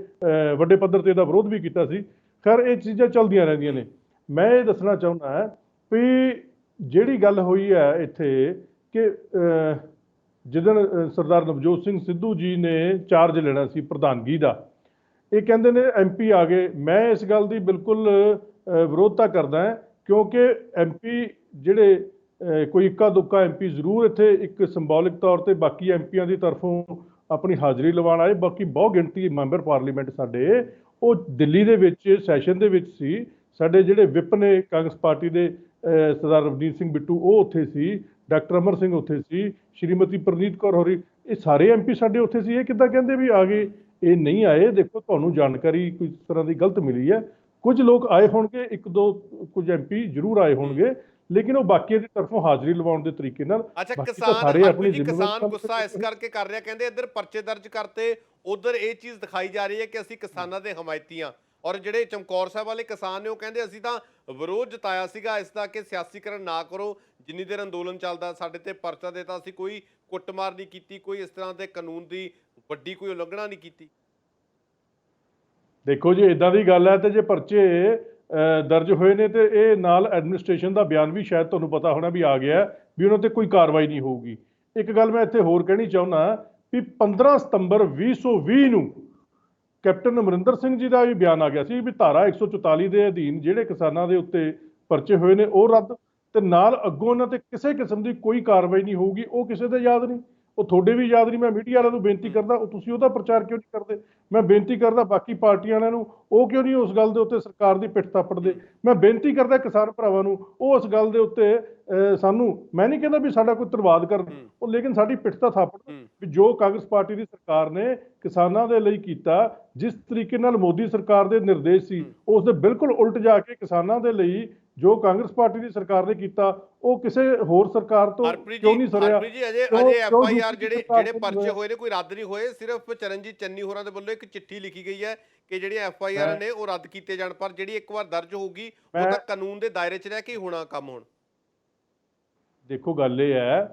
ਵੱਡੇ ਪੱਧਰ ਤੇ ਇਹਦਾ ਵਿਰੋਧ ਵੀ ਕੀਤਾ ਸੀ। ਖੈਰ ਇਹ ਚੀਜ਼ਾਂ ਚੱਲਦੀਆਂ ਰਹਿੰਦੀਆਂ ਨੇ। ਮੈਂ ਇਹ ਦੱਸਣਾ ਚਾਹੁੰਦਾ ਵੀ ਜਿਹੜੀ ਗੱਲ ਹੋਈ ਹੈ ਇੱਥੇ ਕਿ ਜਿੱਦਣ ਸਰਦਾਰ ਨਵਜੋਤ ਸਿੰਘ ਸਿੱਧੂ ਜੀ ਨੇ ਚਾਰਜ ਲੈਣਾ ਸੀ ਪ੍ਰਧਾਨਗੀ ਦਾ, ਇਹ ਕਹਿੰਦੇ ਨੇ ਐਮਪੀ ਆ ਗਏ। ਮੈਂ ਇਸ ਗੱਲ ਦੀ ਬਿਲਕੁਲ ਵਿਰੋਧਤਾ ਕਰਦਾ ਹਾਂ, ਕਿਉਂਕਿ ਐਮਪੀ ਜਿਹੜੇ ਕੋਈ ਇੱਕਾ ਦੁੱਕਾ ਐਮਪੀ ਜ਼ਰੂਰ ਇੱਥੇ ਇੱਕ ਸਿੰਬੋਲਿਕ ਤੌਰ ਤੇ ਬਾਕੀ ਐਮਪੀਆਂ ਦੀ ਤਰਫੋਂ ਆਪਣੀ ਹਾਜ਼ਰੀ ਲਵਾਉਣ ਆਏ। ਬਾਕੀ ਬਹੁਤ ਗਿਣਤੀ ਮੈਂਬਰ ਪਾਰਲੀਮੈਂਟ ਸਾਡੇ ਉਹ ਦਿੱਲੀ ਦੇ ਵਿੱਚ ਸੈਸ਼ਨ ਦੇ ਵਿੱਚ ਸੀ। ਸਾਡੇ ਜਿਹੜੇ ਵਿਪ ਨੇ ਕਾਂਗਰਸ ਪਾਰਟੀ ਦੇ ਸਰਦਾਰ ਰਵਨੀਤ ਸਿੰਘ ਬਿੱਟੂ ਉਹ ਉੱਥੇ ਸੀ, ਡਾਕਟਰ ਅਮਰ ਸਿੰਘ ਉੱਥੇ ਸੀ, ਸ਼੍ਰੀਮਤੀ ਪ੍ਰਨੀਤ ਕੌਰ ਹੋਰੀ, ਇਹ ਸਾਰੇ ਐਮਪੀ ਸਾਡੇ ਉੱਥੇ ਸੀ। ਇਹ ਕਿੱਦਾਂ ਕਹਿੰਦੇ ਵੀ ਆ ਗਏ? ਇਹ ਨਹੀਂ ਆਏ। ਦੇਖੋ ਤੁਹਾਨੂੰ ਜਾਣਕਾਰੀ ਕੋਈ ਇਸ ਤਰ੍ਹਾਂ ਦੀ ਗਲਤ ਮਿਲੀ ਹੈ। ਕੁਝ ਲੋਕ ਆਏ ਹੋਣਗੇ, ਇੱਕ ਦੋ ਕੁਝ ਐਮਪੀ ਜ਼ਰੂਰ ਆਏ ਹੋਣਗੇ, ਲੇਕਿਨ ਉਹ ਬਾਕੀ ਦੀ ਤਰਫੋਂ ਹਾਜ਼ਰੀ ਲਵਾਉਣ ਦੇ ਤਰੀਕੇ ਨਾਲ। ਅੱਛਾ, ਬਾਕੀ ਤਾਂ ਕਿਸਾਨ ਸਾਰੇ ਆਪਣੀ ਹਰਪ੍ਰੀਤ ਜੀ, ਜ਼ਿੰਮੇਵਾਰੀ ਕਿਸਾਨ ਗੁੱਸਾ ਇਸ ਕਰਕੇ ਕਰ ਰਿਹਾ, ਕਹਿੰਦੇ ਇੱਧਰ ਪਰਚੇ ਦਰਜ ਕਰਤੇ, ਉਧਰ ਇਹ ਚੀਜ਼ ਦਿਖਾਈ ਜਾ ਰਹੀ ਹੈ ਕਿ ਅਸੀਂ ਕਿਸਾਨਾਂ ਦੇ ਹਮਾਇਤੀ ਹਾਂ। ਔਰ ਜਿਹੜੇ ਚਮਕੌਰ ਸਾਹਿਬ ਵਾਲੇ ਕਿਸਾਨ ਨੇ ਉਹ ਕਹਿੰਦੇ ਅਸੀਂ ਤਾਂ ਵਿਰੋਧ ਜਤਾਇਆ ਸੀਗਾ ਇਸ ਦਾ ਕਿ ਸਿਆਸੀਕਰਨ ਨਾ ਕਰੋ, ਜਿੰਨੀ ਦੇਰ ਅੰਦੋਲਨ ਚੱਲਦਾ ਸਾਡੇ ਤੇ ਪਰਚਾ ਦੇਤਾ, ਅਸੀਂ ਕੋਈ ਕੁੱਟਮਾਰ ਨਹੀਂ ਕੀਤੀ, ਕੋਈ ਇਸ ਤਰ੍ਹਾਂ ਦੇ ਕਾਨੂੰਨ ਦੀ ਵੱਡੀ ਕੋਈ ਉਲੰਘਣਾ ਨਹੀਂ ਕੀਤੀ। ਦੇਖੋ ਜੀ ਇਦਾਂ ਦੀ ਗੱਲ ਹੈ ਤੇ ਜੇ ਪਰਚੇ ਦਰਜ ਹੋਏ ਨੇ ਤੇ ਇਹ ਨਾਲ ਐਡਮਿਨਿਸਟ੍ਰੇਸ਼ਨ ਦਾ ਬਿਆਨ ਵੀ ਸ਼ਾਇਦ ਤੁਹਾਨੂੰ ਪਤਾ ਹੋਣਾ ਵੀ ਆ ਗਿਆ ਵੀ ਉਹਨਾਂ ਤੇ ਕੋਈ ਕਾਰਵਾਈ ਨਹੀਂ ਹੋਊਗੀ। ਇੱਕ ਗੱਲ ਮੈਂ ਇੱਥੇ ਹੋਰ ਕਹਿਣੀ ਚਾਹੁੰਦਾ ਵੀ 15 ਸਤੰਬਰ 2020 ਨੂੰ ਕੈਪਟਨ ਅਮਰਿੰਦਰ ਸਿੰਘ ਜੀ ਦਾ ਵੀ ਬਿਆਨ ਆ ਗਿਆ ਸੀ ਵੀ ਧਾਰਾ 144 ਦੇ ਅਧੀਨ ਜਿਹੜੇ ਕਿਸਾਨਾਂ ਦੇ ਉੱਤੇ ਪਰਚੇ ਹੋਏ ਨੇ ਉਹ ਰੱਦ, ਤੇ ਨਾਲ ਅੱਗੋਂ ਉਹਨਾਂ ਤੇ ਕਿਸੇ ਕਿਸਮ ਦੀ ਕੋਈ ਕਾਰਵਾਈ ਨਹੀਂ ਹੋਊਗੀ। ਉਹ ਕਿਸੇ ਦੇ ਯਾਦ ਨਹੀਂ, ਉਹ ਤੁਹਾਡੇ ਵੀ ਯਾਦ ਨਹੀਂ। ਮੈਂ ਮੀਡੀਆ ਵਾਲਿਆਂ ਨੂੰ ਬੇਨਤੀ ਕਰਦਾ, ਉਹ ਤੁਸੀਂ ਉਹਦਾ ਪ੍ਰਚਾਰ ਕਿਉਂ ਨਹੀਂ ਕਰਦੇ? ਮੈਂ ਬੇਨਤੀ ਕਰਦਾ ਬਾਕੀ ਪਾਰਟੀਆਂ ਵਾਲਿਆਂ ਨੂੰ, ਉਹ ਕਿਉਂ ਨਹੀਂ ਉਸ ਗੱਲ ਦੇ ਉੱਤੇ ਸਰਕਾਰ ਦੀ ਪਿੱਠ ਥਾਪੜਦੇ? ਮੈਂ ਬੇਨਤੀ ਕਰਦਾ ਕਿਸਾਨ ਭਰਾਵਾਂ ਨੂੰ, ਉਹ ਉਸ ਗੱਲ ਦੇ ਉੱਤੇ ਸਾਨੂੰ, ਮੈਂ ਨਹੀਂ ਕਹਿੰਦਾ ਵੀ ਸਾਡਾ ਕੋਈ ਧੰਨਵਾਦ ਕਰਨ, ਉਹ ਲੇਕਿਨ ਸਾਡੀ ਪਿੱਠ ਤਾਂ ਥਾਪੜ ਵੀ ਜੋ ਕਾਂਗਰਸ ਪਾਰਟੀ ਦੀ ਸਰਕਾਰ ਨੇ ਕਿਸਾਨਾਂ ਦੇ ਲਈ ਕੀਤਾ, ਜਿਸ ਤਰੀਕੇ ਨਾਲ ਮੋਦੀ ਸਰਕਾਰ ਦੇ ਨਿਰਦੇਸ਼ ਸੀ ਉਸ ਦੇ ਬਿਲਕੁਲ ਉਲਟ ਜਾ ਕੇ ਕਿਸਾਨਾਂ ਦੇ ਲਈ ਜੋ ਕਾਂਗਰਸ ਪਾਰਟੀ ਦੀ ਸਰਕਾਰ ਨੇ ਕੀਤਾ ਉਹ ਕਿਸੇ ਹੋਰ ਸਰਕਾਰ ਤੋਂ ਕਿਉਂ ਨਹੀਂ ਸਰਿਆ? ਹਰਪ੍ਰੀਤ ਜੀ, ਅਜੇ ਐਫਆਈਆਰ ਜਿਹੜੇ ਪਰਚੇ ਹੋਏ ਨੇ ਕੋਈ ਰੱਦ ਨਹੀਂ ਹੋਏ। ਸਿਰਫ ਚਰਨਜੀਤ ਚੰਨੀ ਹੋਰਾਂ ਦੇ ਵੱਲੋਂ ਇੱਕ ਚਿੱਠੀ ਲਿਖੀ ਗਈ ਹੈ ਕਿ ਜਿਹੜੀਆਂ ਐਫਆਈਆਰ ਨੇ ਉਹ ਰੱਦ ਕੀਤੇ ਜਾਣ, ਪਰ ਜਿਹੜੀ ਇੱਕ ਵਾਰ ਦਰਜ ਹੋਊਗੀ ਉਹ ਤਾਂ ਕਾਨੂੰਨ ਦੇ ਦਾਇਰੇ 'ਚ ਰਹਿ ਕੇ ਹੋਣਾ ਕੰਮ। ਹੁਣ ਦੇਖੋ ਗੱਲ ਇਹ ਹੈ,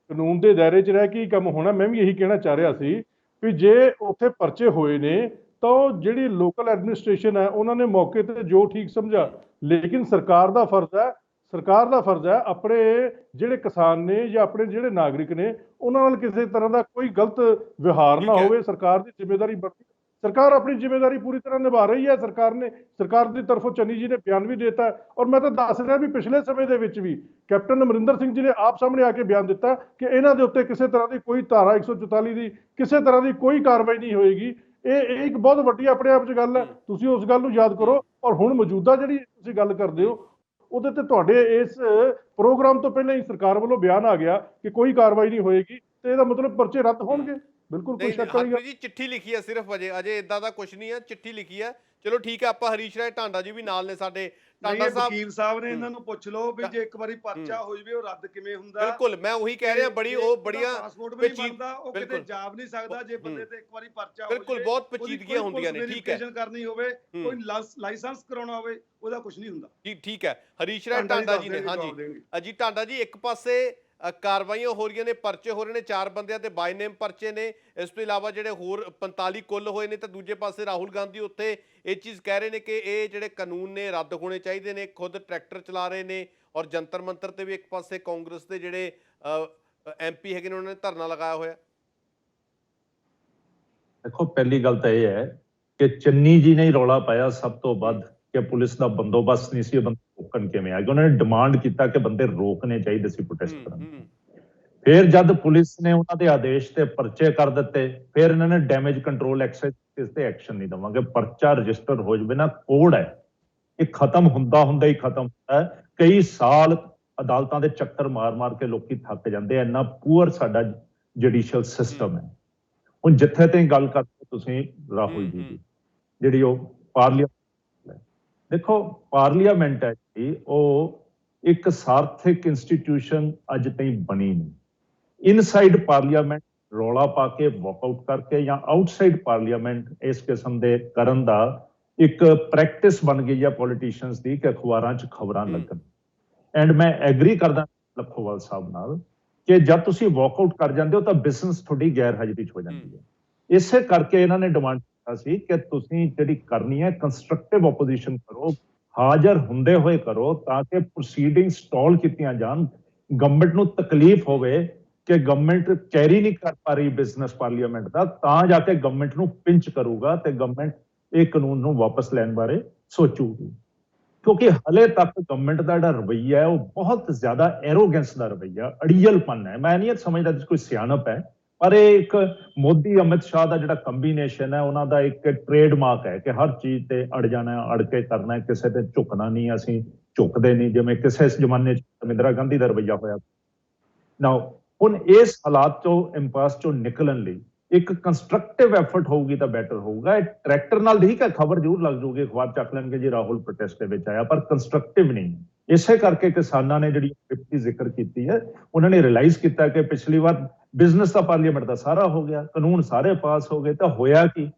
ਕਾਨੂੰਨ ਦੇ ਦਾਇਰੇ 'ਚ ਰਹਿ ਕੇ ਹੀ ਕੰਮ ਹੋਣਾ। ਮੈਂ ਵੀ ਇਹੀ ਕਹਿਣਾ ਚਾਹ ਰਿਹਾ ਸੀ ਵੀ ਜੇ ਉੱਥੇ ਪਰਚੇ ਹੋਏ ਨੇ ਤਾਂ ਉਹ ਜਿਹੜੀ ਲੋਕਲ ਐਡਮਿਨਿਸਟ੍ਰੇਸ਼ਨ ਹੈ ਉਹਨਾਂ ਨੇ ਮੌਕੇ ਤੇ ਜੋ ਠੀਕ ਸਮਝਾ, ਲੇਕਿਨ ਸਰਕਾਰ ਦਾ ਫਰਜ਼ ਹੈ ਆਪਣੇ ਜਿਹੜੇ ਕਿਸਾਨ ਨੇ ਜਾਂ ਆਪਣੇ ਜਿਹੜੇ ਨਾਗਰਿਕ ਨੇ ਉਹਨਾਂ ਨਾਲ ਕਿਸੇ ਤਰ੍ਹਾਂ ਦਾ ਕੋਈ ਗਲਤ ਵਿਵਹਾਰ ਨਾ ਹੋਵੇ। ਸਰਕਾਰ ਦੀ ਜ਼ਿੰਮੇਵਾਰੀ ਬਣਦੀ, ਸਰਕਾਰ ਆਪਣੀ ਜ਼ਿੰਮੇਵਾਰੀ ਪੂਰੀ ਤਰ੍ਹਾਂ ਨਿਭਾ ਰਹੀ ਹੈ। ਸਰਕਾਰ ਦੀ ਤਰਫੋਂ ਚੰਨੀ ਜੀ ਨੇ ਬਿਆਨ ਵੀ ਦਿੱਤਾ, ਔਰ ਮੈਂ ਤਾਂ ਦੱਸ ਰਿਹਾ ਵੀ ਪਿਛਲੇ ਸਮੇਂ ਦੇ ਵਿੱਚ ਵੀ ਕੈਪਟਨ ਅਮਰਿੰਦਰ ਸਿੰਘ ਜੀ ਨੇ ਆਪ ਸਾਹਮਣੇ ਆ ਕੇ ਬਿਆਨ ਦਿੱਤਾ ਕਿ ਇਹਨਾਂ ਦੇ ਉੱਤੇ ਕਿਸੇ ਤਰ੍ਹਾਂ ਦੀ ਕੋਈ ਧਾਰਾ 144 ਦੀ ਕਿਸੇ ਤਰ੍ਹਾਂ ਦੀ ਕੋਈ ਕਾਰਵਾਈ ਨਹੀਂ ਹੋਏਗੀ। ਇਹ ਇੱਕ ਬਹੁਤ ਵੱਡੀ ਆਪਣੇ ਆਪ 'ਚ ਗੱਲ ਹੈ, ਤੁਸੀਂ ਉਸ ਗੱਲ ਨੂੰ ਯਾਦ ਕਰੋ। ਔਰ ਹੁਣ ਮੌਜੂਦਾ ਜਿਹੜੀ ਤੁਸੀਂ ਗੱਲ ਕਰਦੇ ਹੋ ਉਹਦੇ ਤੇ ਤੁਹਾਡੇ ਇਸ ਪ੍ਰੋਗਰਾਮ ਤੋਂ ਪਹਿਲਾਂ ਹੀ ਸਰਕਾਰ ਵੱਲੋਂ ਬਿਆਨ ਆ ਗਿਆ ਕਿ ਕੋਈ ਕਾਰਵਾਈ ਨਹੀਂ ਹੋਏਗੀ, ਤੇ ਇਹਦਾ ਮਤਲਬ ਪਰਚੇ ਰੱਦ ਹੋਣਗੇ। ਬਿਲਕੁਲ ਕੋਈ ਨਹੀਂ ਸ਼ੱਕ ਵਾਲੀ ਗੱਲ। ਹਰਪ੍ਰੀਤ ਜੀ ਚਿੱਠੀ ਲਿਖੀ ਹੈ ਸਿਰਫ, ਅਜੇ ਇਦਾਂ ਦਾ ਕੁਝ ਨਹੀਂ ਹੈ, ਚਿੱਠੀ ਲਿਖੀ ਹੈ। ਚਲੋ ਠੀਕ ਹੈ, ਆਪਾਂ ਹਰੀਸ਼ ਰਾਏ ਢਾਂਡਾ ਜੀ ਵੀ ਨਾਲ ਨੇ ਸਾਡੇ। ਨਹੀਂ, ਢਾਂਡਾ ਇਹ ਸਾਹਿਬ ਵਕੀਲ ਸਾਹਿਬ ਨੇ ਹੂੰ, ਇਹਨਾਂ ਨੂੰ ਪੁੱਛ ਲਓ ਵੀ ਜੇ ਇੱਕ ਵਾਰੀ ਪਰਚਾ ਹੋ ਜਵੇ ਉਹ ਰੱਦ ਕਿਵੇਂ ਹੁੰਦਾ। ਬਿਲਕੁਲ ਮੈਂ ਉਹੀ ਕਹਿ ਰਿਹਾ, ਬੜੀਆਂ ਪਾਸਪੋਰਟ ਵੀ ਨਹੀਂ ਬਣਦਾ, ਉਹ ਕਿਤੇ ਜਾ ਵੀ ਨਹੀਂ ਸਕਦਾ ਜੇ ਬੰਦੇ ਤੇ ਇੱਕ ਵਾਰੀ ਪਰਚਾ ਹੋ ਬਿਲਕੁਲ ਜਵੇ। ਬਹੁਤ ਪੇਚੀਦਗੀਆਂ ਹੁੰਦੀਆਂ ਨੇ। ਠੀਕ ਹੈ, ਕਰਨੀ ਹੋਵੇ, ਕੋਈ ਲਾਇਸੈਂਸ ਕਰਾਉਣਾ ਹੋਵੇ, ਉਹਦਾ ਕੁਝ ਨਹੀਂ ਹੁੰਦਾ। ਜੀ ਠੀਕ ਹੈ, ਹਰੀਸ਼ ਰਾਏ ਢਾਂਡਾ ਜੀ ਨੇ। ਹਾਂਜੀ ਅਜੀ ਢਾਂਡਾ ਜੀ, ਇੱਕ ਪਾਸੇ ਕਾਰਵਾਈਆਂ ਹੋ ਰਹੀਆਂ ਨੇ, ਪਰਚੇ ਹੋ ਰਹੇ ਨੇ, 4 ਬੰਦਿਆਂ ਤੇ ਬਾਈ ਨੇਮ ਪਰਚੇ ਨੇ, ਇਸ ਤੋਂ ਇਲਾਵਾ ਜਿਹੜੇ ਹੋਰ 45 ਕੁੱਲ ਹੋਏ ਨੇ, ਤੇ ਦੂਜੇ ਪਾਸੇ ਰਾਹੁਲ ਗਾਂਧੀ ਉੱਥੇ ਇਹ ਚੀਜ਼ ਕਹਿ ਰਹੇ ਨੇ ਕਿ ਇਹ ਜਿਹੜੇ ਕਾਨੂੰਨ ਨੇ ਰੱਦ ਹੋਣੇ ਚਾਹੀਦੇ ਨੇ। ਖੁਦ ਟਰੈਕਟਰ ਚਲਾ ਰਹੇ ਨੇ, ਔਰ ਜੰਤਰ ਮੰਤਰ ਤੇ ਵੀ ਇੱਕ ਪਾਸੇ ਕਾਂਗਰਸ ਦੇ ਜਿਹੜੇ MP ਹੈਗੇ ਨੇ ਉਹਨਾਂ ਨੇ ਧਰਨਾ ਲਗਾਇਆ ਹੋਇਆ। ਦੇਖੋ, ਪਹਿਲੀ ਗੱਲ ਤਾਂ ਇਹ ਹੈ ਕਿ ਚੰਨੀ ਜੀ ਨੇ ਹੀ ਰੌਲਾ ਪਾਇਆ ਸਭ ਤੋਂ ਵੱਧ ਕਿ ਪੁਲਿਸ ਦਾ ਬੰਦੋਬਸਤ ਨਹੀਂ ਸੀ, ਬੰਦੇ ਰੋਕਣ ਕਿਵੇਂ ਆ ਗਏ। ਉਹਨਾਂ ਨੇ ਡਿਮਾਂਡ ਕੀਤਾ ਕਿ ਬੰਦੇ ਰੋਕਣੇ ਚਾਹੀਦੇ ਸੀ ਪ੍ਰੋਟੈਸਟ ਕਰਨ। ਫਿਰ ਜਦ ਪੁਲਿਸ ਨੇ ਉਹਨਾਂ ਦੇ ਆਦੇਸ਼ ਤੇ ਪਰਚੇ ਕਰ ਦਿੱਤੇ, ਫਿਰ ਇਹਨਾਂ ਨੇ ਡੈਮੇਜ ਕੰਟਰੋਲ ਐਕਸਾਈਜ਼ ਤੇ ਐਕਸ਼ਨ ਨਹੀਂ ਦਵਾਂਗੇ। ਪਰਚਾ ਰਜਿਸਟਰ ਹੋ ਜਵੇ ਨਾ, ਕੋਡ ਹੈ, ਇਹ ਖਤਮ ਹੁੰਦਾ ਹੀ ਖਤਮ ਹੁੰਦਾ ਹੈ। ਕਈ ਸਾਲ ਅਦਾਲਤਾਂ ਦੇ ਚੱਕਰ ਮਾਰ ਕੇ ਲੋਕੀ ਥੱਕ ਜਾਂਦੇ ਆ, ਇੰਨਾ ਪੂਅਰ ਸਾਡਾ ਜੁਡੀਸ਼ੀਅਲ ਸਿਸਟਮ ਹੈ। ਹੁਣ ਜਿੱਥੇ ਤੇ ਗੱਲ ਕਰਦੇ ਤੁਸੀਂ ਰਾਹੁਲ ਜੀ ਦੀ, ਜਿਹੜੀ ਉਹ ਪਾਰਲੀਮੈਂਟ, ਦੇਖੋ ਪਾਰਲੀਮੈਂਟ ਹੈ ਜੀ, ਉਹ ਇੱਕ ਸਾਰਥਿਕ ਇੰਸਟੀਟਿਊਸ਼ਨ ਅੱਜ ਤਾਈਂ ਬਣੀ ਨਹੀਂ। ਇਨਸਾਈਡ ਪਾਰਲੀਮੈਂਟ ਰੌਲਾ ਪਾ ਕੇ ਵਾਕਆਊਟ ਕਰਕੇ ਜਾਂ ਆਊਟਸਾਈਡ ਪਾਰਲੀਮੈਂਟ ਇਸ ਕਿਸਮ ਦੇ ਕਰਨ ਦਾ ਇੱਕ ਪ੍ਰੈਕਟਿਸ ਬਣ ਗਈ ਹੈ ਪੋਲੀਟੀਸ਼ੀਅਨਸ ਦੀ ਕਿ ਅਖਬਾਰਾਂ 'ਚ ਖਬਰਾਂ ਲੱਗਣ। ਐਂਡ ਮੈਂ ਐਗਰੀ ਕਰਦਾ ਲੱਖੋਵਾਲ ਸਾਹਿਬ ਨਾਲ ਕਿ ਜਦ ਤੁਸੀਂ ਵਾਕਆਊਟ ਕਰ ਜਾਂਦੇ ਹੋ ਤਾਂ ਬਿਜ਼ਨਸ ਤੁਹਾਡੀ ਗੈਰ ਹਾਜ਼ਰੀ 'ਚ ਹੋ ਜਾਂਦੀ ਹੈ। ਇਸੇ ਕਰਕੇ ਇਹਨਾਂ ਨੇ ਡਿਮਾਂਡ ਕੀਤਾ ਸੀ ਕਿ ਤੁਸੀਂ ਜਿਹੜੀ ਕਰਨੀ ਹੈ ਕੰਸਟਰਕਟਿਵ ਆਪੋਜੀਸ਼ਨ ਕਰੋ, ਹਾਜ਼ਰ ਹੁੰਦੇ ਹੋਏ ਕਰੋ, ਤਾਂ ਕਿ ਪ੍ਰੋਸੀਡਿੰਗ ਸਟਾਲ ਕੀਤੀਆਂ ਜਾਣ। ਗਵਰਨਮੈਂਟ ਨੂੰ ਤਕਲੀਫ ਹੋਵੇ ਕਿ ਗਵਰਨਮੈਂਟ ਕੈਰੀ ਨਹੀਂ ਕਰ ਪਾ ਰਹੀ ਬਿਜ਼ਨਸ ਪਾਰਲੀਮੈਂਟ ਦਾ, ਤਾਂ ਜਾ ਕੇ ਗਵਰਨਮੈਂਟ ਨੂੰ ਪਿੰਚ ਕਰੂਗਾ ਤੇ ਗਵਰਨਮੈਂਟ ਇਹ ਕਾਨੂੰਨ ਨੂੰ ਵਾਪਸ ਲੈਣ ਬਾਰੇ ਸੋਚੂਗੀ। ਕਿਉਂਕਿ ਹਲੇ ਤੱਕ ਗਵਰਨਮੈਂਟ ਦਾ ਜਿਹੜਾ ਰਵੱਈਆ ਹੈ ਉਹ ਬਹੁਤ ਜ਼ਿਆਦਾ ਐਰੋਗੈਂਸ ਦਾ ਰਵੱਈਆ, ਅੜੀਅਲਪਨ ਹੈ। ਮੈਂ ਨਹੀਂ ਸਮਝਦਾ ਕਿ ਕੋਈ ਸਿਆਣਪ ਹੈ, ਪਰ ਇਹ ਇੱਕ ਮੋਦੀ ਅਮਿਤ ਸ਼ਾਹ ਦਾ ਜਿਹੜਾ ਕੰਬੀਨੇਸ਼ਨ ਹੈ, ਉਹਨਾਂ ਦਾ ਇੱਕ ਟ੍ਰੇਡਮਾਰਕ ਹੈ ਕਿ ਹਰ ਚੀਜ਼ ਤੇ ਅੜ ਜਾਣਾ, ਅੜ ਕੇ ਕਰਨਾ, ਕਿਸੇ ਤੇ ਝੁਕਣਾ ਨਹੀਂ। ਅਸੀਂ ਝੁਕਦੇ ਨਹੀਂ, ਜਿਵੇਂ ਕਿਸੇ ਜ਼ਮਾਨੇ 'ਚ ਇੰਦਰਾ ਗਾਂਧੀ ਦਾ ਰਵੱਈਆ ਹੋਇਆ। ਨਾਓ ਹੁਣ ਇਸ ਹਾਲਾਤ ਚੋਂ ਇੰਪਾਸ ਚੋਂ ਨਿਕਲਣ ਲਈ ਇੱਕ ਕੰਸਟਰਕਟਿਵ ਐਫਰਟ ਹੋਊਗੀ ਤਾਂ ਬੈਟਰ ਹੋਊਗਾ। ਇਹ ਟਰੈਕਟਰ ਨਾਲ ਠੀਕ ਹੈ, ਖਬਰ ਜ਼ਰੂਰ ਲੱਗ ਜਾਊਗੀ, ਅਖਬਾਰ ਚੱਕ ਲੈਣਗੇ ਜੀ ਰਾਹੁਲ ਪ੍ਰੋਟੈਸਟ ਦੇ ਵਿੱਚ ਆਇਆ, ਪਰ ਕੰਸਟਰਕਟਿਵ ਨਹੀਂ। ਇਸੇ ਕਰਕੇ ਕਿਸਾਨਾਂ ਨੇ ਜਿਹੜੀ ਦੀ ਜ਼ਿਕਰ ਕੀਤੀ ਹੈ, ਉਹਨਾਂ ਨੇ ਰਿਅਲਾਈਜ਼ ਕੀਤਾ ਕਿ ਪਿਛਲੀ ਵਾਰ ਬਿਜ਼ਨਸ ਦਾ ਪਾਰਲੀਮੈਂਟ ਦਾ ਸਾਰਾ ਹੋ ਗਿਆ, ਕਾਨੂੰਨ ਸਾਰੇ ਪਾਸ ਹੋ ਗਏ, ਤਾਂ ਹੋਇਆ ਕੀ?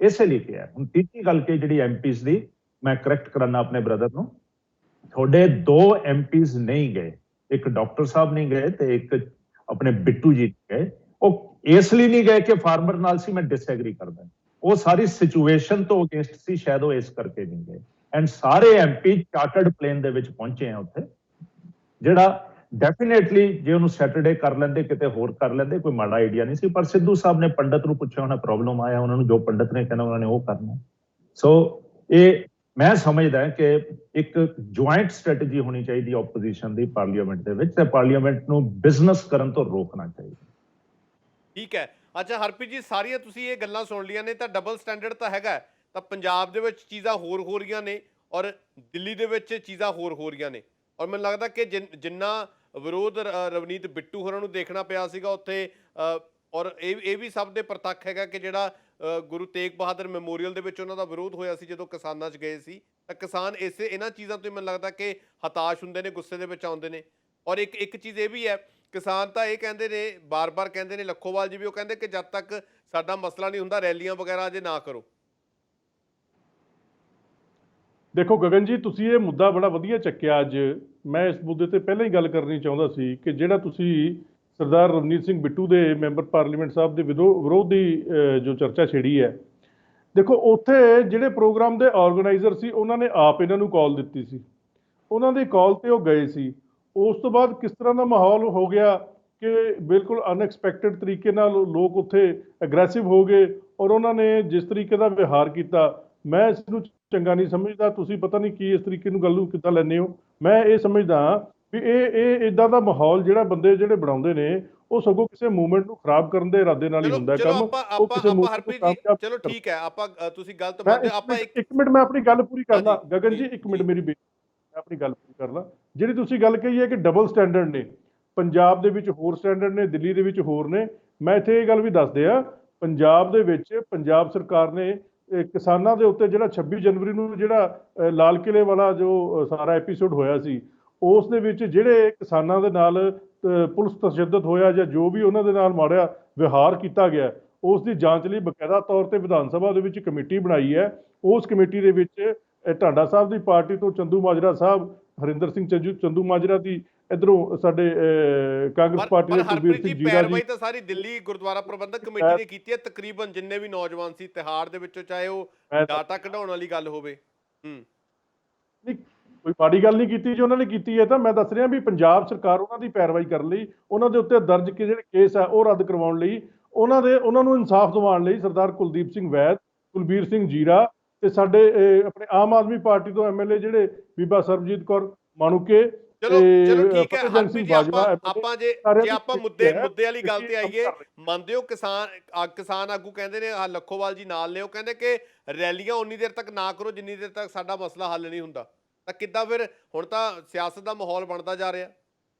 ਇਸੇ ਲਈ ਕਿਹਾ। ਹੁਣ ਤੀਜੀ ਗੱਲ ਕਿ ਜਿਹੜੀ MPs ਦੀ, ਮੈਂ ਕਰੈਕਟ ਕਰਾਨਾ ਆਪਣੇ ਬ੍ਰਦਰ ਨੂੰ, ਤੁਹਾਡੇ 2 MPs ਨਹੀਂ ਗਏ, ਇੱਕ ਡਾਕਟਰ ਸਾਹਿਬ ਨਹੀਂ ਗਏ ਤੇ ਇੱਕ ਆਪਣੇ ਬਿੱਟੂ ਜੀ ਗਏ। ਉਹ ਇਸ ਲਈ ਨਹੀਂ ਗਏ ਕਿ ਫਾਰਮਰ ਨਾਲ ਸੀ, ਮੈਂ ਡਿਸਐਗਰੀ ਕਰਦਾ, ਉਹ ਸਾਰੀ ਸਿਚੁਏਸ਼ਨ ਤੋਂ ਅਗੇਂਸਟ ਸੀ, ਸ਼ਾਇਦ ਉਹ ਇਸ ਕਰਕੇ ਨਹੀਂ ਗਏ। ਐਂਡ ਸਾਰੇ MP ਚਾਰਟਰਡ ਪਲੇਨ ਦੇ ਵਿੱਚ ਪਹੁੰਚੇ ਆ ਉੱਥੇ, ਜਿਹੜਾ ਡੈਫੀਨੇਟਲੀ ਜੇ ਉਹਨੂੰ ਸੈਟਰਡੇ ਕਰ ਲੈਂਦੇ, ਕਿਤੇ ਹੋਰ ਕਰ ਲੈਂਦੇ, ਕੋਈ ਮਾੜਾ ਆਈਡੀਆ ਨਹੀਂ ਸੀ। ਪਰ ਸਿੱਧੂ ਸਾਹਿਬ ਨੇ ਪੰਡਤ ਨੂੰ ਪੁੱਛਿਆ ਹੋਣਾ, ਪ੍ਰੋਬਲਮ ਆਇਆ ਉਹਨਾਂ ਨੂੰ, ਜੋ ਪੰਡਤ ਨੇ ਕਹਿਣਾ ਉਹਨਾਂ ਨੇ ਉਹ ਕਰਨਾ। ਸੋ ਇਹ ਮੈਂ ਸਮਝਦਾ ਕਿ ਇੱਕ ਜੁਆਇੰਟ ਸਟ੍ਰੈਟਜੀ ਹੋਣੀ ਚਾਹੀਦੀ ਆਪੋਜੀਸ਼ਨ ਦੀ ਪਾਰਲੀਮੈਂਟ ਦੇ ਵਿੱਚ, ਤੇ ਪਾਰਲੀਮੈਂਟ ਨੂੰ ਬਿਜ਼ਨਸ ਕਰਨ ਤੋਂ ਰੋਕਣਾ ਚਾਹੀਦਾ। ਠੀਕ ਹੈ। ਅੱਛਾ ਹਰਪ੍ਰੀਤ ਜੀ, ਸਾਰੀਆਂ ਤੁਸੀਂ ਇਹ ਗੱਲਾਂ ਸੁਣ ਲਈਆਂ ਨੇ, ਤਾਂ ਡਬਲ ਸਟੈਂਡਰਡ ਤਾਂ ਹੈਗਾ, ਤਾਂ ਪੰਜਾਬ ਦੇ ਵਿੱਚ ਚੀਜ਼ਾਂ ਹੋਰ ਹੋ ਰਹੀਆਂ ਨੇ ਔਰ ਦਿੱਲੀ ਦੇ ਵਿੱਚ ਚੀਜ਼ਾਂ ਹੋਰ ਹੋ ਰਹੀਆਂ ਨੇ। ਔਰ ਮੈਨੂੰ ਲੱਗਦਾ ਕਿ ਜਿੰਨਾ ਵਿਰੋਧ ਰਵਨੀਤ ਬਿੱਟੂ ਹੋਰਾਂ ਨੂੰ ਦੇਖਣਾ ਪਿਆ ਸੀਗਾ ਉੱਥੇ, ਔਰ ਇਹ ਵੀ ਸਭ ਦੇ ਪ੍ਰਤੱਖ ਹੈਗਾ ਕਿ ਜਿਹੜਾ ਗੁਰੂ ਤੇਗ ਬਹਾਦਰ ਮੈਮੋਰੀਅਲ ਦੇ ਵਿੱਚ ਉਹਨਾਂ ਦਾ ਵਿਰੋਧ ਹੋਇਆ ਸੀ ਜਦੋਂ ਕਿਸਾਨਾਂ 'ਚ ਗਏ ਸੀ, ਤਾਂ ਕਿਸਾਨ ਇਹਨਾਂ ਚੀਜ਼ਾਂ ਤੋਂ ਮੈਨੂੰ ਲੱਗਦਾ ਕਿ ਹਤਾਸ਼ ਹੁੰਦੇ ਨੇ, ਗੁੱਸੇ ਦੇ ਵਿੱਚ ਆਉਂਦੇ ਨੇ। ਔਰ ਇੱਕ ਚੀਜ਼ ਇਹ ਵੀ ਹੈ, ਕਿਸਾਨ ਤਾਂ ਇਹ ਕਹਿੰਦੇ ਨੇ, ਬਾਰ-ਬਾਰ ਕਹਿੰਦੇ ਨੇ, ਲੱਖੋਵਾਲ ਜੀ ਵੀ ਉਹ ਕਹਿੰਦੇ ਕਿ ਜਦ ਤੱਕ ਸਾਡਾ ਮਸਲਾ ਨਹੀਂ ਹੁੰਦਾ ਰੈਲੀਆਂ ਵਗੈਰਾ ਅਜੇ ਨਾ ਕਰੋ। ਦੇਖੋ ਗਗਨ ਜੀ, ਤੁਸੀਂ ਇਹ ਮੁੱਦਾ ਬੜਾ ਵਧੀਆ ਚੱਕਿਆ ਅੱਜ। ਮੈਂ ਇਸ ਮੁੱਦੇ ਤੇ ਪਹਿਲਾਂ ਹੀ ਗੱਲ ਕਰਨੀ ਚਾਹੁੰਦਾ ਸੀ ਕਿ ਜਿਹੜਾ ਤੁਸੀਂ ਸਰਦਾਰ ਰਵਨੀਤ ਸਿੰਘ ਬਿੱਟੂ ਦੇ ਮੈਂਬਰ ਪਾਰਲੀਮੈਂਟ ਸਾਹਿਬ ਦੇ ਵਿਰੋਧ ਦੀ ਜੋ ਚਰਚਾ ਛੇੜੀ ਹੈ, ਦੇਖੋ ਉੱਥੇ ਜਿਹੜੇ ਪ੍ਰੋਗਰਾਮ ਦੇ ਆਰਗੇਨਾਈਜ਼ਰ ਸੀ ਉਹਨਾਂ ਨੇ ਆਪ ਇਹਨਾਂ ਨੂੰ ਕਾਲ ਦਿੱਤੀ ਸੀ, ਉਹਨਾਂ ਦੀ ਕਾਲ ਤੇ ਉਹ ਗਏ ਸੀ। ਉਸ ਤੋਂ ਬਾਅਦ ਕਿਸ ਤਰ੍ਹਾਂ ਦਾ ਮਾਹੌਲ ਹੋ ਗਿਆ ਕਿ ਬਿਲਕੁਲ ਅਨਐਕਸਪੈਕਟਡ ਤਰੀਕੇ ਨਾਲ ਲੋਕ ਉੱਥੇ ਐਗਰੈਸਿਵ ਹੋ ਗਏ, ਔਰ ਉਹਨਾਂ ਨੇ ਜਿਸ ਤਰੀਕੇ ਦਾ ਵਿਹਾਰ ਕੀਤਾ, ਮੈਂ ਇਸ ਨੂੰ ਚੰਗਾ ਨਹੀਂ ਸਮਝਦਾ। ਤੁਸੀਂ ਪਤਾ ਨਹੀਂ ਕੀ ਇਸ ਤਰੀਕੇ ਨੂੰ ਗੱਲ ਨੂੰ ਕਿੱਦਾਂ ਲੈਂਦੇ ਹੋ। ਮੈਂ ਇਹ ਸਮਝਦਾ ਵੀ ਇਹ ਇਦਾਂ ਦਾ ਮਾਹੌਲ ਜਿਹੜਾ ਬੰਦੇ ਜਿਹੜੇ ਬਣਾਉਂਦੇ ਨੇ, ਉਹ ਸਗੋਂ ਕਿਸੇ ਮੂਵਮੈਂਟ ਨੂੰ ਖਰਾਬ ਕਰਨ ਦੇ ਇਰਾਦੇ ਨਾਲ ਹੀ ਹੁੰਦਾ ਕੰਮ। ਆਪਾਂ ਹਰਪ੍ਰੀਤ ਜੀ, ਚਲੋ ਠੀਕ ਹੈ, ਆਪਾਂ ਤੁਸੀਂ ਗਲਤ ਮੰਨਦੇ, ਆਪਾਂ ਇੱਕ ਮਿੰਟ ਮੈਂ ਆਪਣੀ ਗੱਲ ਪੂਰੀ ਕਰਨਾ ਗਗਨ ਜੀ, ਇੱਕ ਮਿੰਟ ਮੇਰੀ ਮੈਂ ਆਪਣੀ ਗੱਲ ਪੂਰੀ ਕਰਨਾ। ਜਿਹੜੀ ਤੁਸੀਂ ਗੱਲ ਕਹੀ ਹੈ ਕਿ ਡਬਲ ਸਟੈਂਡਰਡ ਨੇ, ਪੰਜਾਬ ਦੇ ਵਿੱਚ ਹੋਰ ਸਟੈਂਡਰਡ ਨੇ, ਦਿੱਲੀ ਦੇ ਵਿੱਚ ਹੋਰ ਨੇ, ਮੈਂ ਇੱਥੇ ਇਹ ਗੱਲ ਵੀ ਦੱਸ ਦਿਆਂ, ਪੰਜਾਬ ਦੇ ਵਿੱਚ ਪੰਜਾਬ ਸਰਕਾਰ ਨੇ ਕਿਸਾਨਾਂ ਦੇ ਉੱਤੇ ਜਿਹੜਾ 26 ਜਨਵਰੀ ਨੂੰ ਜਿਹੜਾ ਲਾਲ ਕਿਲੇ ਵਾਲਾ ਜੋ ਸਾਰਾ ਐਪੀਸੋਡ ਹੋਇਆ ਸੀ, ਉਸ ਦੇ ਵਿੱਚ ਜਿਹੜੇ ਕਿਸਾਨਾਂ ਦੇ ਨਾਲ ਪੁਲਿਸ ਤਸ਼ੱਦਦ ਹੋਇਆ ਜਾਂ ਜੋ ਵੀ ਉਹਨਾਂ ਦੇ ਨਾਲ ਮਾੜਾ ਵਿਵਹਾਰ ਕੀਤਾ ਗਿਆ, ਉਸ ਦੀ ਜਾਂਚ ਲਈ ਬਕਾਇਦਾ ਤੌਰ ਤੇ ਵਿਧਾਨ ਸਭਾ ਦੇ ਵਿੱਚ ਕਮੇਟੀ ਬਣਾਈ ਹੈ। ਉਸ ਕਮੇਟੀ ਦੇ ਵਿੱਚ ਢਾਂਡਾ ਸਾਹਿਬ ਦੀ ਪਾਰਟੀ ਤੋਂ ਚੰਦੂ ਮਾਜਰਾ ਸਾਹਿਬ, ਹਰਿੰਦਰ ਸਿੰਘ ਚੰਦੂ ਮਾਜਰਾ ਦੀ, ਇਧਰੋਂ ਸਾਡੇ ਕਾਂਗਰਸ ਪਾਰਟੀ ਦੇ ਕੁਲਬੀਰ ਸਿੰਘ ਜੀਰਾ ਜੀ। ਤਾਂ ਸਾਰੀ ਦਿੱਲੀ ਗੁਰਦੁਆਰਾ ਪ੍ਰਬੰਧਕ ਕਮੇਟੀ ਨੇ ਕੀਤੀ ਹੈ, ਤਕਰੀਬਨ ਜਿੰਨੇ ਵੀ ਨੌਜਵਾਨ ਸੀ ਤਿਹਾੜ ਦੇ ਵਿੱਚੋਂ, ਚਾਹੇ ਉਹ ਡਾਟਾ ਕਢਾਉਣ ਵਾਲੀ ਗੱਲ ਹੋਵੇ। ਨਹੀਂ, ਕੋਈ ਮਾੜੀ ਗੱਲ ਨਹੀਂ ਕੀਤੀ ਜੀ ਉਹਨਾਂ ਨੇ ਕੀਤੀ ਹੈ। ਤਾਂ ਮੈਂ ਦੱਸ ਰਿਹਾ ਵੀ ਪੰਜਾਬ ਸਰਕਾਰ ਉਹਨਾਂ ਦੀ ਪੈਰਵਾਈ ਕਰਨ ਲਈ, ਉਹਨਾਂ ਦੇ ਉੱਤੇ ਦਰਜ ਜਿਹੜੇ ਕੇਸ ਆ ਉਹ ਰੱਦ ਕਰਵਾਉਣ ਲਈ, ਉਹਨਾਂ ਨੂੰ ਇਨਸਾਫ ਦਿਵਾਉਣ ਲਈ ਸਰਦਾਰ ਕੁਲਦੀਪ ਸਿੰਘ ਵੈਦ, ਕੁਲਬੀਰ ਸਿੰਘ ਜੀਰਾ ਤੇ ਸਾਡੇ ਆਪਣੇ ਆਮ ਆਦਮੀ ਪਾਰਟੀ ਤੋਂ ਐਮਐਲਏ ਜਿਹੜੇ ਬੀਬਾ ਸਰਬਜੀਤ ਕੌਰ ਮਾਣੂਕੇ, ਚਲੋ ਠੀਕ ਹੈ ਹਰਪ੍ਰੀਤ ਜੀ, ਆਪਾਂ ਜੇ ਆਪਾਂ ਮੁੱਦੇ ਵਾਲੀ ਗੱਲ ਤੇ ਆਈਏ, ਮੰਨਦੇ ਹੋ ਕਿਸਾਨ ਆਗੂ ਕਹਿੰਦੇ ਨੇ, ਲੱਖੋਵਾਲ ਜੀ ਨਾਲ ਨੇ, ਉਹ ਕਹਿੰਦੇ ਕਿ ਰੈਲੀਆਂ ਉਨੀ ਦੇਰ ਤੱਕ ਨਾ ਕਰੋ ਜਿੰਨੀ ਦੇਰ ਤੱਕ ਸਾਡਾ ਮਸਲਾ ਹੱਲ ਨਹੀਂ ਹੁੰਦਾ। ਤਾਂ ਕਿੱਦਾਂ ਫਿਰ, ਹੁਣ ਤਾਂ ਸਿਆਸਤ ਦਾ ਮਾਹੌਲ ਬਣਦਾ ਜਾ ਰਿਹਾ।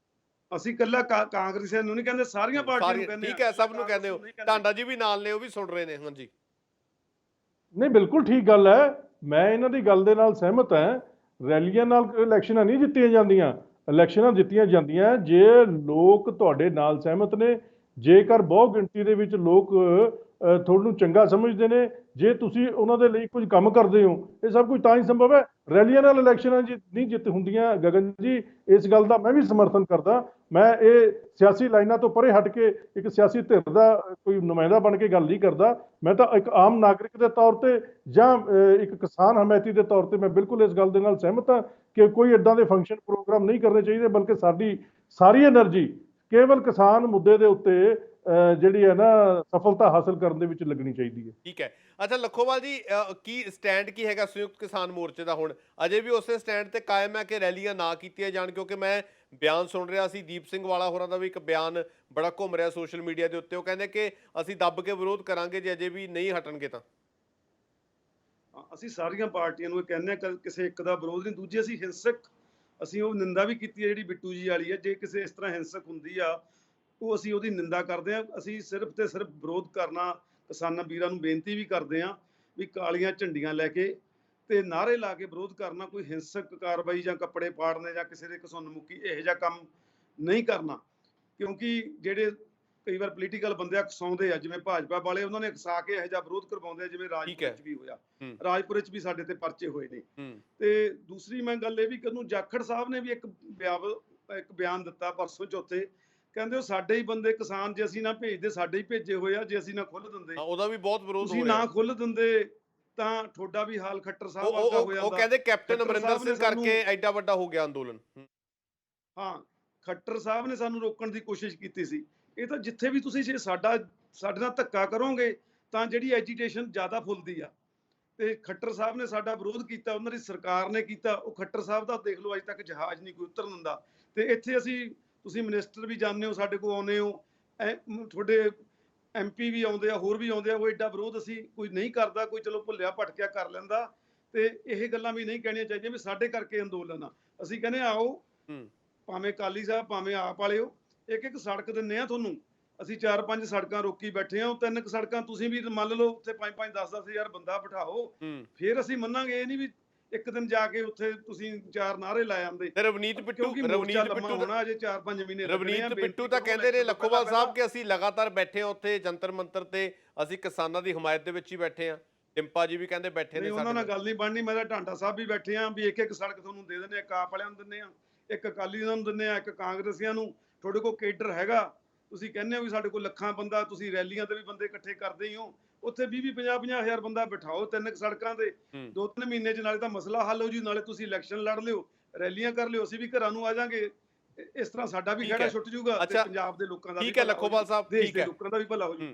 ਅਸੀਂ ਇਕੱਲਾ ਕਾਂਗਰਸੀਆਂ ਨੂੰ ਨਹੀਂ ਕਹਿੰਦੇ, ਸਾਰੀਆਂ ਪਾਰਟੀਆਂ ਨੂੰ ਕਹਿੰਦੇ। ਠੀਕ ਹੈ, ਸਭ ਨੂੰ ਕਹਿੰਦੇ ਹੋ। ਢਾਂਡਾ ਜੀ ਵੀ ਨਾਲ ਨੇ, ਉਹ ਵੀ ਸੁਣ ਰਹੇ ਨੇ। ਹਾਂਜੀ, ਨਹੀਂ ਬਿਲਕੁਲ ਠੀਕ ਗੱਲ ਹੈ, ਮੈਂ ਇਹਨਾਂ ਦੀ ਗੱਲ ਦੇ ਨਾਲ ਸਹਿਮਤ ਹਾਂ। ਰੈਲੀਆਂ ਨਾਲ ਇਲੈਕਸ਼ਨਾਂ ਨਹੀਂ ਜਿੱਤੀਆਂ ਜਾਂਦੀਆਂ, ਇਲੈਕਸ਼ਨਾਂ ਜਿੱਤੀਆਂ ਜਾਂਦੀਆਂ ਜੇ ਲੋਕ ਤੁਹਾਡੇ ਨਾਲ ਸਹਿਮਤ ਨੇ, ਜੇਕਰ ਬਹੁ ਗਿਣਤੀ ਦੇ ਵਿੱਚ ਲੋਕ ਤੁਹਾਨੂੰ ਚੰਗਾ ਸਮਝਦੇ ਨੇ, ਜੇ ਤੁਸੀਂ ਉਹਨਾਂ ਦੇ ਲਈ ਕੁਝ ਕੰਮ ਕਰਦੇ ਹੋ, ਇਹ ਸਭ ਕੁਝ ਤਾਂ ਹੀ ਸੰਭਵ ਹੈ। ਰੈਲੀਆਂ ਨਾਲ ਇਲੈਕਸ਼ਨਾਂ ਨਹੀਂ ਜਿੱਤ ਹੁੰਦੀਆਂ ਗਗਨ ਜੀ, ਇਸ ਗੱਲ ਦਾ ਮੈਂ ਵੀ ਸਮਰਥਨ ਕਰਦਾ। ਮੈਂ ਇਹ ਸਿਆਸੀ ਲਾਈਨਾਂ ਤੋਂ ਪਰੇ ਹਟ ਕੇ ਇੱਕ ਸਿਆਸੀ ਧਿਰ ਦਾ ਕੋਈ ਨੁਮਾਇੰਦਾ ਬਣ ਕੇ ਗੱਲ ਨਹੀਂ ਕਰਦਾ। ਮੈਂ ਤਾਂ ਇੱਕ ਆਮ ਨਾਗਰਿਕ ਦੇ ਤੌਰ ਤੇ ਜਾਂ ਇੱਕ ਕਿਸਾਨ ਹਮਾਇਤੀ ਦੇ ਤੌਰ ਤੇ ਮੈਂ ਬਿਲਕੁਲ ਇਸ ਗੱਲ ਦੇ ਨਾਲ ਸਹਿਮਤ ਹਾਂ ਕਿ ਕੋਈ ਏਦਾਂ ਦੇ ਫੰਕਸ਼ਨ ਪ੍ਰੋਗਰਾਮ ਨਹੀਂ ਕਰਨੇ ਚਾਹੀਦੇ, ਬਲਕਿ ਸਾਡੀ ਸਾਰੀ એનર્ਜੀ ਕੇਵਲ ਕਿਸਾਨ ਮੁੱਦੇ ਦੇ ਉੱਤੇ ਜਿਹੜੀ ਹੈ ਨਾ ਸਫਲਤਾ ਹਾਸਲ ਕਰਨ ਦੇ ਵਿੱਚ ਲੱਗਣੀ ਚਾਹੀਦੀ ਹੈ। ਠੀਕ ਹੈ। ਅੱਛਾ ਲੱਖੋਵਾਲ ਜੀ, ਕੀ ਸਟੈਂਡ ਕੀ ਹੈਗਾ ਸੰਯੁਕਤ ਕਿਸਾਨ ਮੋਰਚੇ ਦਾ? ਹੁਣ ਅਜੇ ਵੀ ਉਸੇ ਸਟੈਂਡ ਤੇ ਕਾਇਮ ਹੈ ਕਿ ਰੈਲੀਆਂ ਨਾ ਕੀਤੀਆਂ ਜਾਣ? ਕਿਉਂਕਿ ਮੈਂ ਬਿਆਨ ਸੁਣ ਰਿਹਾ ਸੀ, ਦੀਪ ਸਿੰਘ ਵਾਲਾ ਹੋਰਾਂ ਦਾ ਵੀ ਇੱਕ ਬਿਆਨ ਬੜਾ ਘੁੰਮ ਰਿਹਾ ਸੋਸ਼ਲ ਮੀਡੀਆ ਦੇ ਉੱਤੇ, ਉਹ ਕਹਿੰਦੇ ਕਿ ਅਸੀਂ ਦੱਬ ਕੇ ਵਿਰੋਧ ਕਰਾਂਗੇ ਜੇ ਅਜੇ ਵੀ ਨਹੀਂ ਹਟਣਗੇ ਤਾਂ। ਅਸੀਂ ਸਾਰੀਆਂ ਪਾਰਟੀਆਂ ਨੂੰ ਇਹ ਕਹਿੰਦੇ ਹਾਂ, ਕਿਸੇ ਇੱਕ ਦਾ ਵਿਰੋਧ ਨਹੀਂ। ਦੂਜੀ ਅਸੀਂ ਹਿੰਸਕ, ਅਸੀਂ ਉਹ ਨਿੰਦਾ ਵੀ ਕੀਤੀ ਹੈ ਜਿਹੜੀ ਬਿੱਟੂ ਜੀ ਵਾਲੀ ਹੈ। ਜੇ ਕਿਸੇ ਇਸ ਤਰ੍ਹਾਂ ਹਿੰਸਕ ਹੁੰਦੀ ਆ, ਉਹ ਅਸੀਂ ਉਹਦੀ ਨਿੰਦਾ ਕਰਦੇ ਹਾਂ। ਅਸੀਂ ਸਿਰਫ ਤੇ ਸਿਰਫ ਵਿਰੋਧ ਕਰਨਾ, ਕਿਸਾਨਾਂ ਵੀਰਾਂ ਨੂੰ ਬੇਨਤੀ ਵੀ ਕਰਦੇ ਹਾਂ ਵੀ ਕਾਲੀਆਂ ਝੰਡੀਆਂ ਲੈ ਕੇ ਤੇ ਨਾਅਰੇ ਲਾ ਕੇ ਵਿਰੋਧ ਕਰਨਾ, ਕੋਈ ਹਿੰਸਕ ਕਾਰਵਾਈ ਜਾਂ ਕੱਪੜੇ ਪਾੜਨੇ ਜਾਂ ਕਿਸੇ ਦੇ ਘਸੁੰਨਮੁਖੀ ਇਹੋ ਜਿਹਾ ਕੰਮ ਨਹੀਂ ਕਰਨਾ। ਕਿਉਂਕਿ ਜਿਹੜੇ ਕਈ ਵਾਰ ਪੋਲੀਟੀਕਲ ਬੰਦੇ ਉਕਸਾਉਂਦੇ ਆ, ਜਿਵੇਂ ਭਾਜਪਾ ਵਾਲੇ, ਉਹਨਾਂ ਨੇ ਉਕਸਾ ਕੇ ਇਹੋ ਜਿਹਾ ਵਿਰੋਧ ਕਰਵਾਉਂਦੇ ਆ, ਜਿਵੇਂ ਰਾਜਪੁਰ ਵਿੱਚ ਵੀ ਹੋਇਆ। ਰਾਜਪੁਰ ਵਿੱਚ ਵੀ ਸਾਡੇ ਤੇ ਪਰਚੇ ਹੋਏ ਨੇ। ਤੇ ਦੂਸਰੀ ਮੈਂ ਗੱਲ ਇਹ ਵੀ ਕਰੂੰ, ਜਾਖੜ ਸਾਹਿਬ ਨੇ ਵੀ ਇੱਕ ਬਿਆਨ ਦਿੱਤਾ ਪਰਸੋਂ ਚੌਥੇ, ਕਹਿੰਦੇ ਉਹ ਸਾਡੇ ਹੀ ਬੰਦੇ ਕਿਸਾਨ, ਜੇ ਅਸੀਂ ਨਾ ਭੇਜਦੇ, ਸਾਡੇ ਹੀ ਭੇਜੇ ਹੋਏ ਆ, ਜੇ ਅਸੀਂ ਨਾ ਖੁੱਲ ਦਿੰਦੇ, ਉਹਦਾ ਵੀ ਬਹੁਤ ਵਿਰੋਧ ਹੋਇਆ, ਤੁਸੀਂ ਨਾ ਖੁੱਲ ਦਿੰਦੇ ਤਾਂ ਤੁਹਾਡਾ ਵੀ ਹਾਲ ਖੱਟਰ ਸਾਹਿਬ ਵਰਗਾ ਹੋ ਜਾਂਦਾ। ਉਹ ਕਹਿੰਦੇ ਕੈਪਟਨ ਅਮਰਿੰਦਰ ਸਿੰਘ ਕਰਕੇ ਐਡਾ ਵੱਡਾ ਹੋ ਗਿਆ ਅੰਦੋਲਨ। ਹਾਂ, ਖੱਟਰ ਸਾਹਿਬ ਨੇ ਸਾਨੂੰ ਰੋਕਣ ਦੀ ਕੋਸ਼ਿਸ਼ ਕੀਤੀ ਸੀ। ਇਹ ਤਾਂ ਜਿੱਥੇ ਵੀ ਤੁਸੀਂ ਜੇ ਸਾਡੇ ਨਾਲ ਧੱਕਾ ਕਰੋਗੇ ਤਾਂ ਜਿਹੜੀ ਐਜੀਟੇਸ਼ਨ ਜ਼ਿਆਦਾ ਫੁੱਲਦੀ ਆ। ਤੇ ਖੱਟਰ ਸਾਹਿਬ ਨੇ ਸਾਡਾ ਵਿਰੋਧ ਕੀਤਾ, ਉਹਨਾਂ ਦੀ ਸਰਕਾਰ ਨੇ ਕੀਤਾ। ਉਹ ਖੱਟਰ ਸਾਹਿਬ ਦਾ ਦੇਖ ਲਓ, ਅੱਜ ਤੱਕ ਜਹਾਜ਼ ਨਹੀਂ ਕੋਈ ਉਤਰਨ ਦਿੰਦਾ। ਤੇ ਇੱਥੇ ਤੁਸੀਂ ਮਿਨਿਸਟਰ ਵੀ ਜਾਂਦੇ ਹੋ, ਸਾਡੇ ਕੋਲ ਆਉਂਦੇ ਹੋ, ਤੁਹਾਡੇ MP ਵੀ ਆਉਂਦੇ ਆ, ਹੋਰ ਵੀ ਆਉਂਦੇ ਆ। ਉਹ ਐਡਾ ਵਿਰੋਧ ਅਸੀਂ ਕੋਈ ਨਹੀਂ ਕਰਦਾ, ਕੋਈ ਚਲੋ ਭੁੱਲਿਆ ਭਟਕਿਆ ਕਰ ਲੈਂਦਾ। ਤੇ ਇਹ ਗੱਲਾਂ ਵੀ ਨਹੀਂ ਕਹਿਣੀਆਂ ਚਾਹੀਦੀਆਂ ਵੀ ਸਾਡੇ ਕਰਕੇ ਅੰਦੋਲਨ ਆ। ਅਸੀਂ ਕਹਿੰਦੇ ਆਓ, ਭਾਵੇਂ ਅਕਾਲੀ ਸਾਹਿਬ ਭਾਵੇਂ ਆਪ ਵਾਲਿਓ, ਇੱਕ ਸੜਕ ਦਿੰਦੇ ਆ ਤੁਹਾਨੂੰ। ਅਸੀਂ 4-5 ਸੜਕਾਂ ਰੋਕੀ ਬੈਠੇ ਆ, 3 ਸੜਕਾਂ ਤੁਸੀਂ ਵੀ ਮੰਨ ਲਓ, ਉੱਥੇ 5-5 10-10 ਹਜ਼ਾਰ ਬੰਦਾ ਬਿਠਾਓ, ਫਿਰ ਅਸੀਂ ਮੰਨਾਂਗੇ। ਇਹ ਨਹੀਂ ਵੀ ਇੱਕ ਦਿਨ ਜਾ ਕੇ ਉੱਥੇ ਤੁਸੀਂ 4 ਨਾਅਰੇ ਲਾ ਜਾਂਦੇ। ਰਵਨੀਤ ਬਿੱਟੂ ਹੋਣਾ ਅਜੇ 4-5 ਮਹੀਨੇ। ਰਵਨੀਤ ਬਿੱਟੂ ਤਾਂ ਕਹਿੰਦੇ ਨੇ ਲੱਖੋਵਾਲ ਸਾਹਿਬ ਕਿ ਅਸੀਂ ਲਗਾਤਾਰ ਬੈਠੇ ਆ ਉੱਥੇ ਜੰਤਰ ਮੰਤਰ ਤੇ, ਅਸੀਂ ਕਿਸਾਨਾਂ ਦੀ ਹਮਾਇਤ ਦੇ ਵਿੱਚ ਹੀ ਬੈਠੇ ਆ। ਟਿੰਪਾ ਜੀ ਵੀ ਕਹਿੰਦੇ ਬੈਠੇ ਨੇ। ਉਹਨਾਂ ਨਾਲ ਗੱਲ ਨਹੀਂ ਬਣਨੀ। ਮੈਂ ਤਾਂ ਢਾਂਡਾ ਸਾਹਿਬ ਵੀ ਬੈਠੇ ਆ ਵੀ ਇੱਕ ਸੜਕ ਤੁਹਾਨੂੰ ਦੇ ਦਿੰਦੇ ਆ, ਇੱਕ ਆਪ ਵਾਲਿਆਂ ਨੂੰ ਦਿੰਦੇ ਆ, ਇੱਕ ਅਕਾਲੀਆਂ ਨੂੰ ਦਿੰਦੇ ਆ, ਇੱਕ ਕਾਂਗਰਸੀਆਂ ਨੂੰ। ਤੁਹਾਡੇ ਕੋਲ ਕੇਡਰ ਹੈਗਾ, ਤੁਸੀਂ ਕਹਿੰਦੇ ਹੋ ਵੀ ਸਾਡੇ ਕੋਲ ਲੱਖਾਂ ਬੰਦਾ, ਤੁਸੀਂ ਰੈਲੀਆਂ ਤੇ ਵੀ ਬੰਦੇ ਇਕੱਠੇ ਕਰਦੇ ਹੀ ਹੋ। ਉੱਥੇ 20-50 ਹਜ਼ਾਰ ਬੰਦਾ ਬਿਠਾਓ 3 ਸੜਕਾਂ ਤੇ, 2-3 ਮਹੀਨੇ 'ਚ ਨਾਲੇ ਤਾਂ ਮਸਲਾ ਹੱਲ ਹੋ ਜੂ, ਨਾਲੇ ਤੁਸੀਂ ਇਲੈਕਸ਼ਨ ਲੜ ਲਿਓ, ਰੈਲੀਆਂ ਕਰ ਲਿਓ, ਅਸੀਂ ਵੀ ਘਰਾਂ ਨੂੰ ਆ ਜਾਾਂਗੇ। ਇਸ ਤਰ੍ਹਾਂ ਸਾਡਾ ਵੀ ਖਹਿੜਾ ਛੁੱਟ ਜੂਗਾ ਤੇ ਪੰਜਾਬ ਦੇ ਲੋਕਾਂ ਦਾ। ਠੀਕ ਹੈ ਲੱਖੋਵਾਲ ਸਾਹਿਬ, ਦੇਸ਼ ਦੇ ਲੋਕਾਂ ਦਾ ਵੀ ਭਲਾ ਹੋ ਜੂ।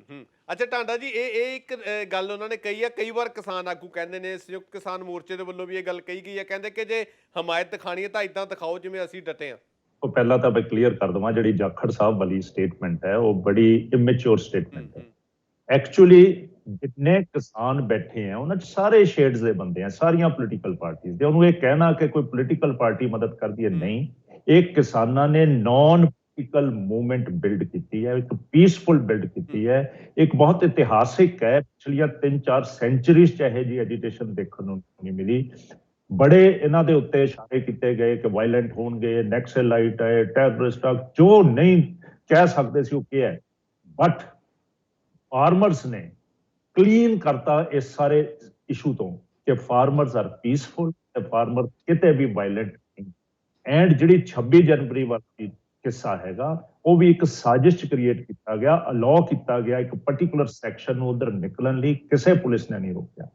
ਅੱਛਾ ਢਾਂਡਾ ਜੀ, ਇਹ ਇੱਕ ਗੱਲ ਉਹਨਾਂ ਨੇ ਕਹੀ ਹੈ, ਕਈ ਵਾਰ ਕਿਸਾਨ ਆਗੂ ਕਹਿੰਦੇ ਨੇ, ਸੰਯੁਕਤ ਕਿਸਾਨ ਮੋਰਚੇ ਦੇ ਵੱਲੋਂ ਵੀ ਇਹ ਗੱਲ ਕਹੀ ਗਈ ਹੈ, ਕਹਿੰਦੇ ਕਿ ਜੇ ਹਮਾਇਤ ਦਿਖਾਣੀ ਹੈ ਤਾਂ ਇਦਾਂ ਦਿਖਾਓ ਜਿਵੇਂ ਅਸੀਂ ਡਟੇ ਹਾਂ। ਉਹ ਪਹਿਲਾਂ ਤਾਂ ਮੈਂ ਕਲੀਅਰ ਕਰ ਦਵਾਂ, ਜਿਹੜੀ ਜਾਖੜ ਸਾਹਿਬ ਵਾਲੀ ਸਟੇਟਮੈਂਟ ਹੈ ਉਹ ਬੜੀ ਇਮੈਚੁਰ ਸਟੇਟਮੈਂਟ ਹੈ। ਐਕਚੁਅਲੀ ਜਿੰਨੇ ਕਿਸਾਨ ਬੈਠੇ ਆ ਉਹਨਾਂ 'ਚ ਸਾਰੇ ਸ਼ੇਡਸ ਦੇ ਬੰਦੇ ਆ, ਸਾਰੀਆਂ ਪੋਲੀਟੀਕਲ ਪਾਰਟੀਆਂ ਦੇ। ਉਹਨੂੰ ਇਹ ਕਹਿਣਾ ਕਿ ਕੋਈ ਪੋਲੀਟੀਕਲ ਪਾਰਟੀ ਮਦਦ ਕਰਦੀ ਹੈ, ਨਹੀਂ। ਇਹ ਕਿਸਾਨਾਂ ਨੇ ਨੌਨ ਪੋਲੀਟੀਕਲ ਮੂਵਮੈਂਟ ਬਿਲਡ ਕੀਤੀ ਹੈ, ਇੱਕ ਪੀਸਫੁਲ ਬਿਲਡ ਕੀਤੀ ਹੈ, ਇੱਕ ਬਹੁਤ ਇਤਿਹਾਸਿਕ ਹੈ। ਪਿਛਲੀਆਂ 3-4 ਸੈਂਚੁਰੀਜ਼ ਚ ਇਹੋ ਜਿਹੀ ਐਜੀਟੇਸ਼ਨ ਦੇਖਣ ਨੂੰ ਨਹੀਂ ਮਿਲੀ। ਬੜੇ ਇਹਨਾਂ ਦੇ ਉੱਤੇ ਇਸ਼ਾਰੇ ਕੀਤੇ ਗਏ ਕਿ ਵਾਇਲੈਂਟ ਹੋਣਗੇ, ਨੈਕਸਲਾਈਟ ਹੈ, ਟੈਰਰਿਸਟ ਆ, ਜੋ ਨਹੀਂ ਕਹਿ ਸਕਦੇ ਸੀ ਉਹ ਕੀ ਹੈ। ਬਟ ਫਾਰਮਰਸ ਨੇ ਕਲੀਨ ਕਰਤਾ ਇਸ ਸਾਰੇ ਇਸ਼ੂ ਤੋਂ ਕਿ ਫਾਰਮਰਸ ਆਰ ਪੀਸਫੁਲ ਤੇ ਫਾਰਮਰ ਕਿਤੇ ਵੀ ਵਾਇਲੈਂਟ ਨਹੀਂ। ਐਂਡ ਜਿਹੜੀ 26 ਜਨਵਰੀ ਵਾਲੀ ਕਿੱਸਾ ਹੈਗਾ, ਉਹ ਵੀ ਇੱਕ ਸਾਜ਼ਿਸ਼ ਕ੍ਰੀਏਟ ਕੀਤਾ ਗਿਆ, ਅਲਾਉ ਕੀਤਾ ਗਿਆ ਇੱਕ ਪਾਰਟਿਕੂਲਰ ਸੈਕਸ਼ਨ ਨੂੰ ਉਧਰ ਨਿਕਲਣ ਲਈ, ਕਿਸੇ ਪੁਲਿਸ ਨੇ ਨਹੀਂ ਰੋਕਿਆ।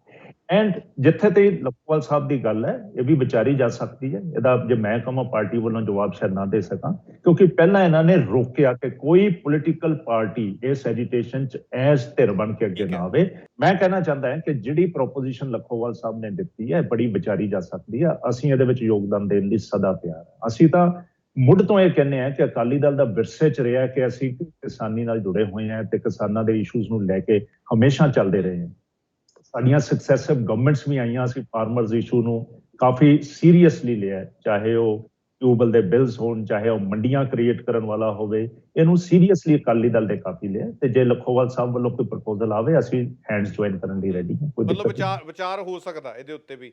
ਐਂਡ ਜਿੱਥੇ ਤੇ ਲਖੋਵਾਲ ਸਾਹਿਬ ਦੀ ਗੱਲ ਹੈ, ਇਹ ਵੀ ਵਿਚਾਰੀ ਜਾ ਸਕਦੀ ਹੈ। ਇਹਦਾ ਜੇ ਮੈਂ ਕਹਾਂ ਪਾਰਟੀ ਵੱਲੋਂ ਜਵਾਬ ਸ਼ਾਇਦ ਨਾ ਦੇ ਸਕਾਂ, ਕਿਉਂਕਿ ਪਹਿਲਾਂ ਇਹਨਾਂ ਨੇ ਰੋਕਿਆ ਕਿ ਕੋਈ ਪੋਲੀਟੀਕਲ ਪਾਰਟੀ ਇਸ ਐਜੀਟੇਸ਼ਨ ਚ ਐਸ ਧਿਰ ਬਣ ਕੇ ਅੱਗੇ ਨਾ ਆਵੇ। ਮੈਂ ਕਹਿਣਾ ਚਾਹੁੰਦਾ ਹਾਂ ਕਿ ਜਿਹੜੀ ਪ੍ਰੋਪੋਜੀਸ਼ਨ ਲਖੋਵਾਲ ਸਾਹਿਬ ਨੇ ਦਿੱਤੀ ਹੈ, ਬੜੀ ਵਿਚਾਰੀ ਜਾ ਸਕਦੀ ਹੈ। ਅਸੀਂ ਇਹਦੇ ਵਿੱਚ ਯੋਗਦਾਨ ਦੇਣ ਲਈ ਸਦਾ ਤਿਆਰ ਹਾਂ। ਅਸੀਂ ਤਾਂ ਮੁੱਢ ਤੋਂ ਇਹ ਕਹਿੰਦੇ ਹਾਂ ਕਿ ਅਕਾਲੀ ਦਲ ਦਾ ਵਿਰਸੇ ਚ ਰਿਹਾ ਕਿ ਅਸੀਂ ਕਿਸਾਨੀ ਨਾਲ ਜੁੜੇ ਹੋਏ ਹਾਂ ਤੇ ਕਿਸਾਨਾਂ ਦੇ ਇਸ਼ੂਜ਼ ਨੂੰ ਲੈ ਕੇ ਹਮੇਸ਼ਾ ਚੱਲਦੇ ਰਹੇ ਹਾਂ। ਸਾਡੀਆਂ ਸਕਸੈਸਿਵ ਗਵਰਨਮੈਂਟਸ ਵੀ ਆਈਆਂ, ਅਸੀਂ ਫਾਰਮਰਸ ਇਸ਼ੂ ਨੂੰ ਕਾਫੀ ਸੀਰੀਅਸਲੀ ਲਿਆ, ਚਾਹੇ ਉਹ ਟਿਊਬਲ ਦੇ ਬਿਲਸ ਹੋਣ, ਚਾਹੇ ਉਹ ਮੰਡੀਆਂ ਕ੍ਰੀਏਟ ਕਰਨ ਵਾਲਾ ਹੋਵੇ, ਇਹਨੂੰ ਸੀਰੀਅਸਲੀ ਅਕਾਲੀ ਦਲ ਦੇ ਕਾਫੀ ਲਿਆ। ਤੇ ਜੇ ਲਖੋਵਾਲ ਸਾਹਿਬ ਵੱਲੋਂ ਕੋਈ ਪ੍ਰਪੋਜ਼ਲ ਆਵੇ, ਅਸੀਂ ਹੈਂਡਸ ਜੁਆਇਨ ਕਰਨ ਲਈ ਰੈਡੀ ਹਾਂ। ਕੋਈ ਮਤਲਬ ਵਿਚਾਰ ਹੋ ਸਕਦਾ ਇਹਦੇ ਉੱਤੇ ਵੀ।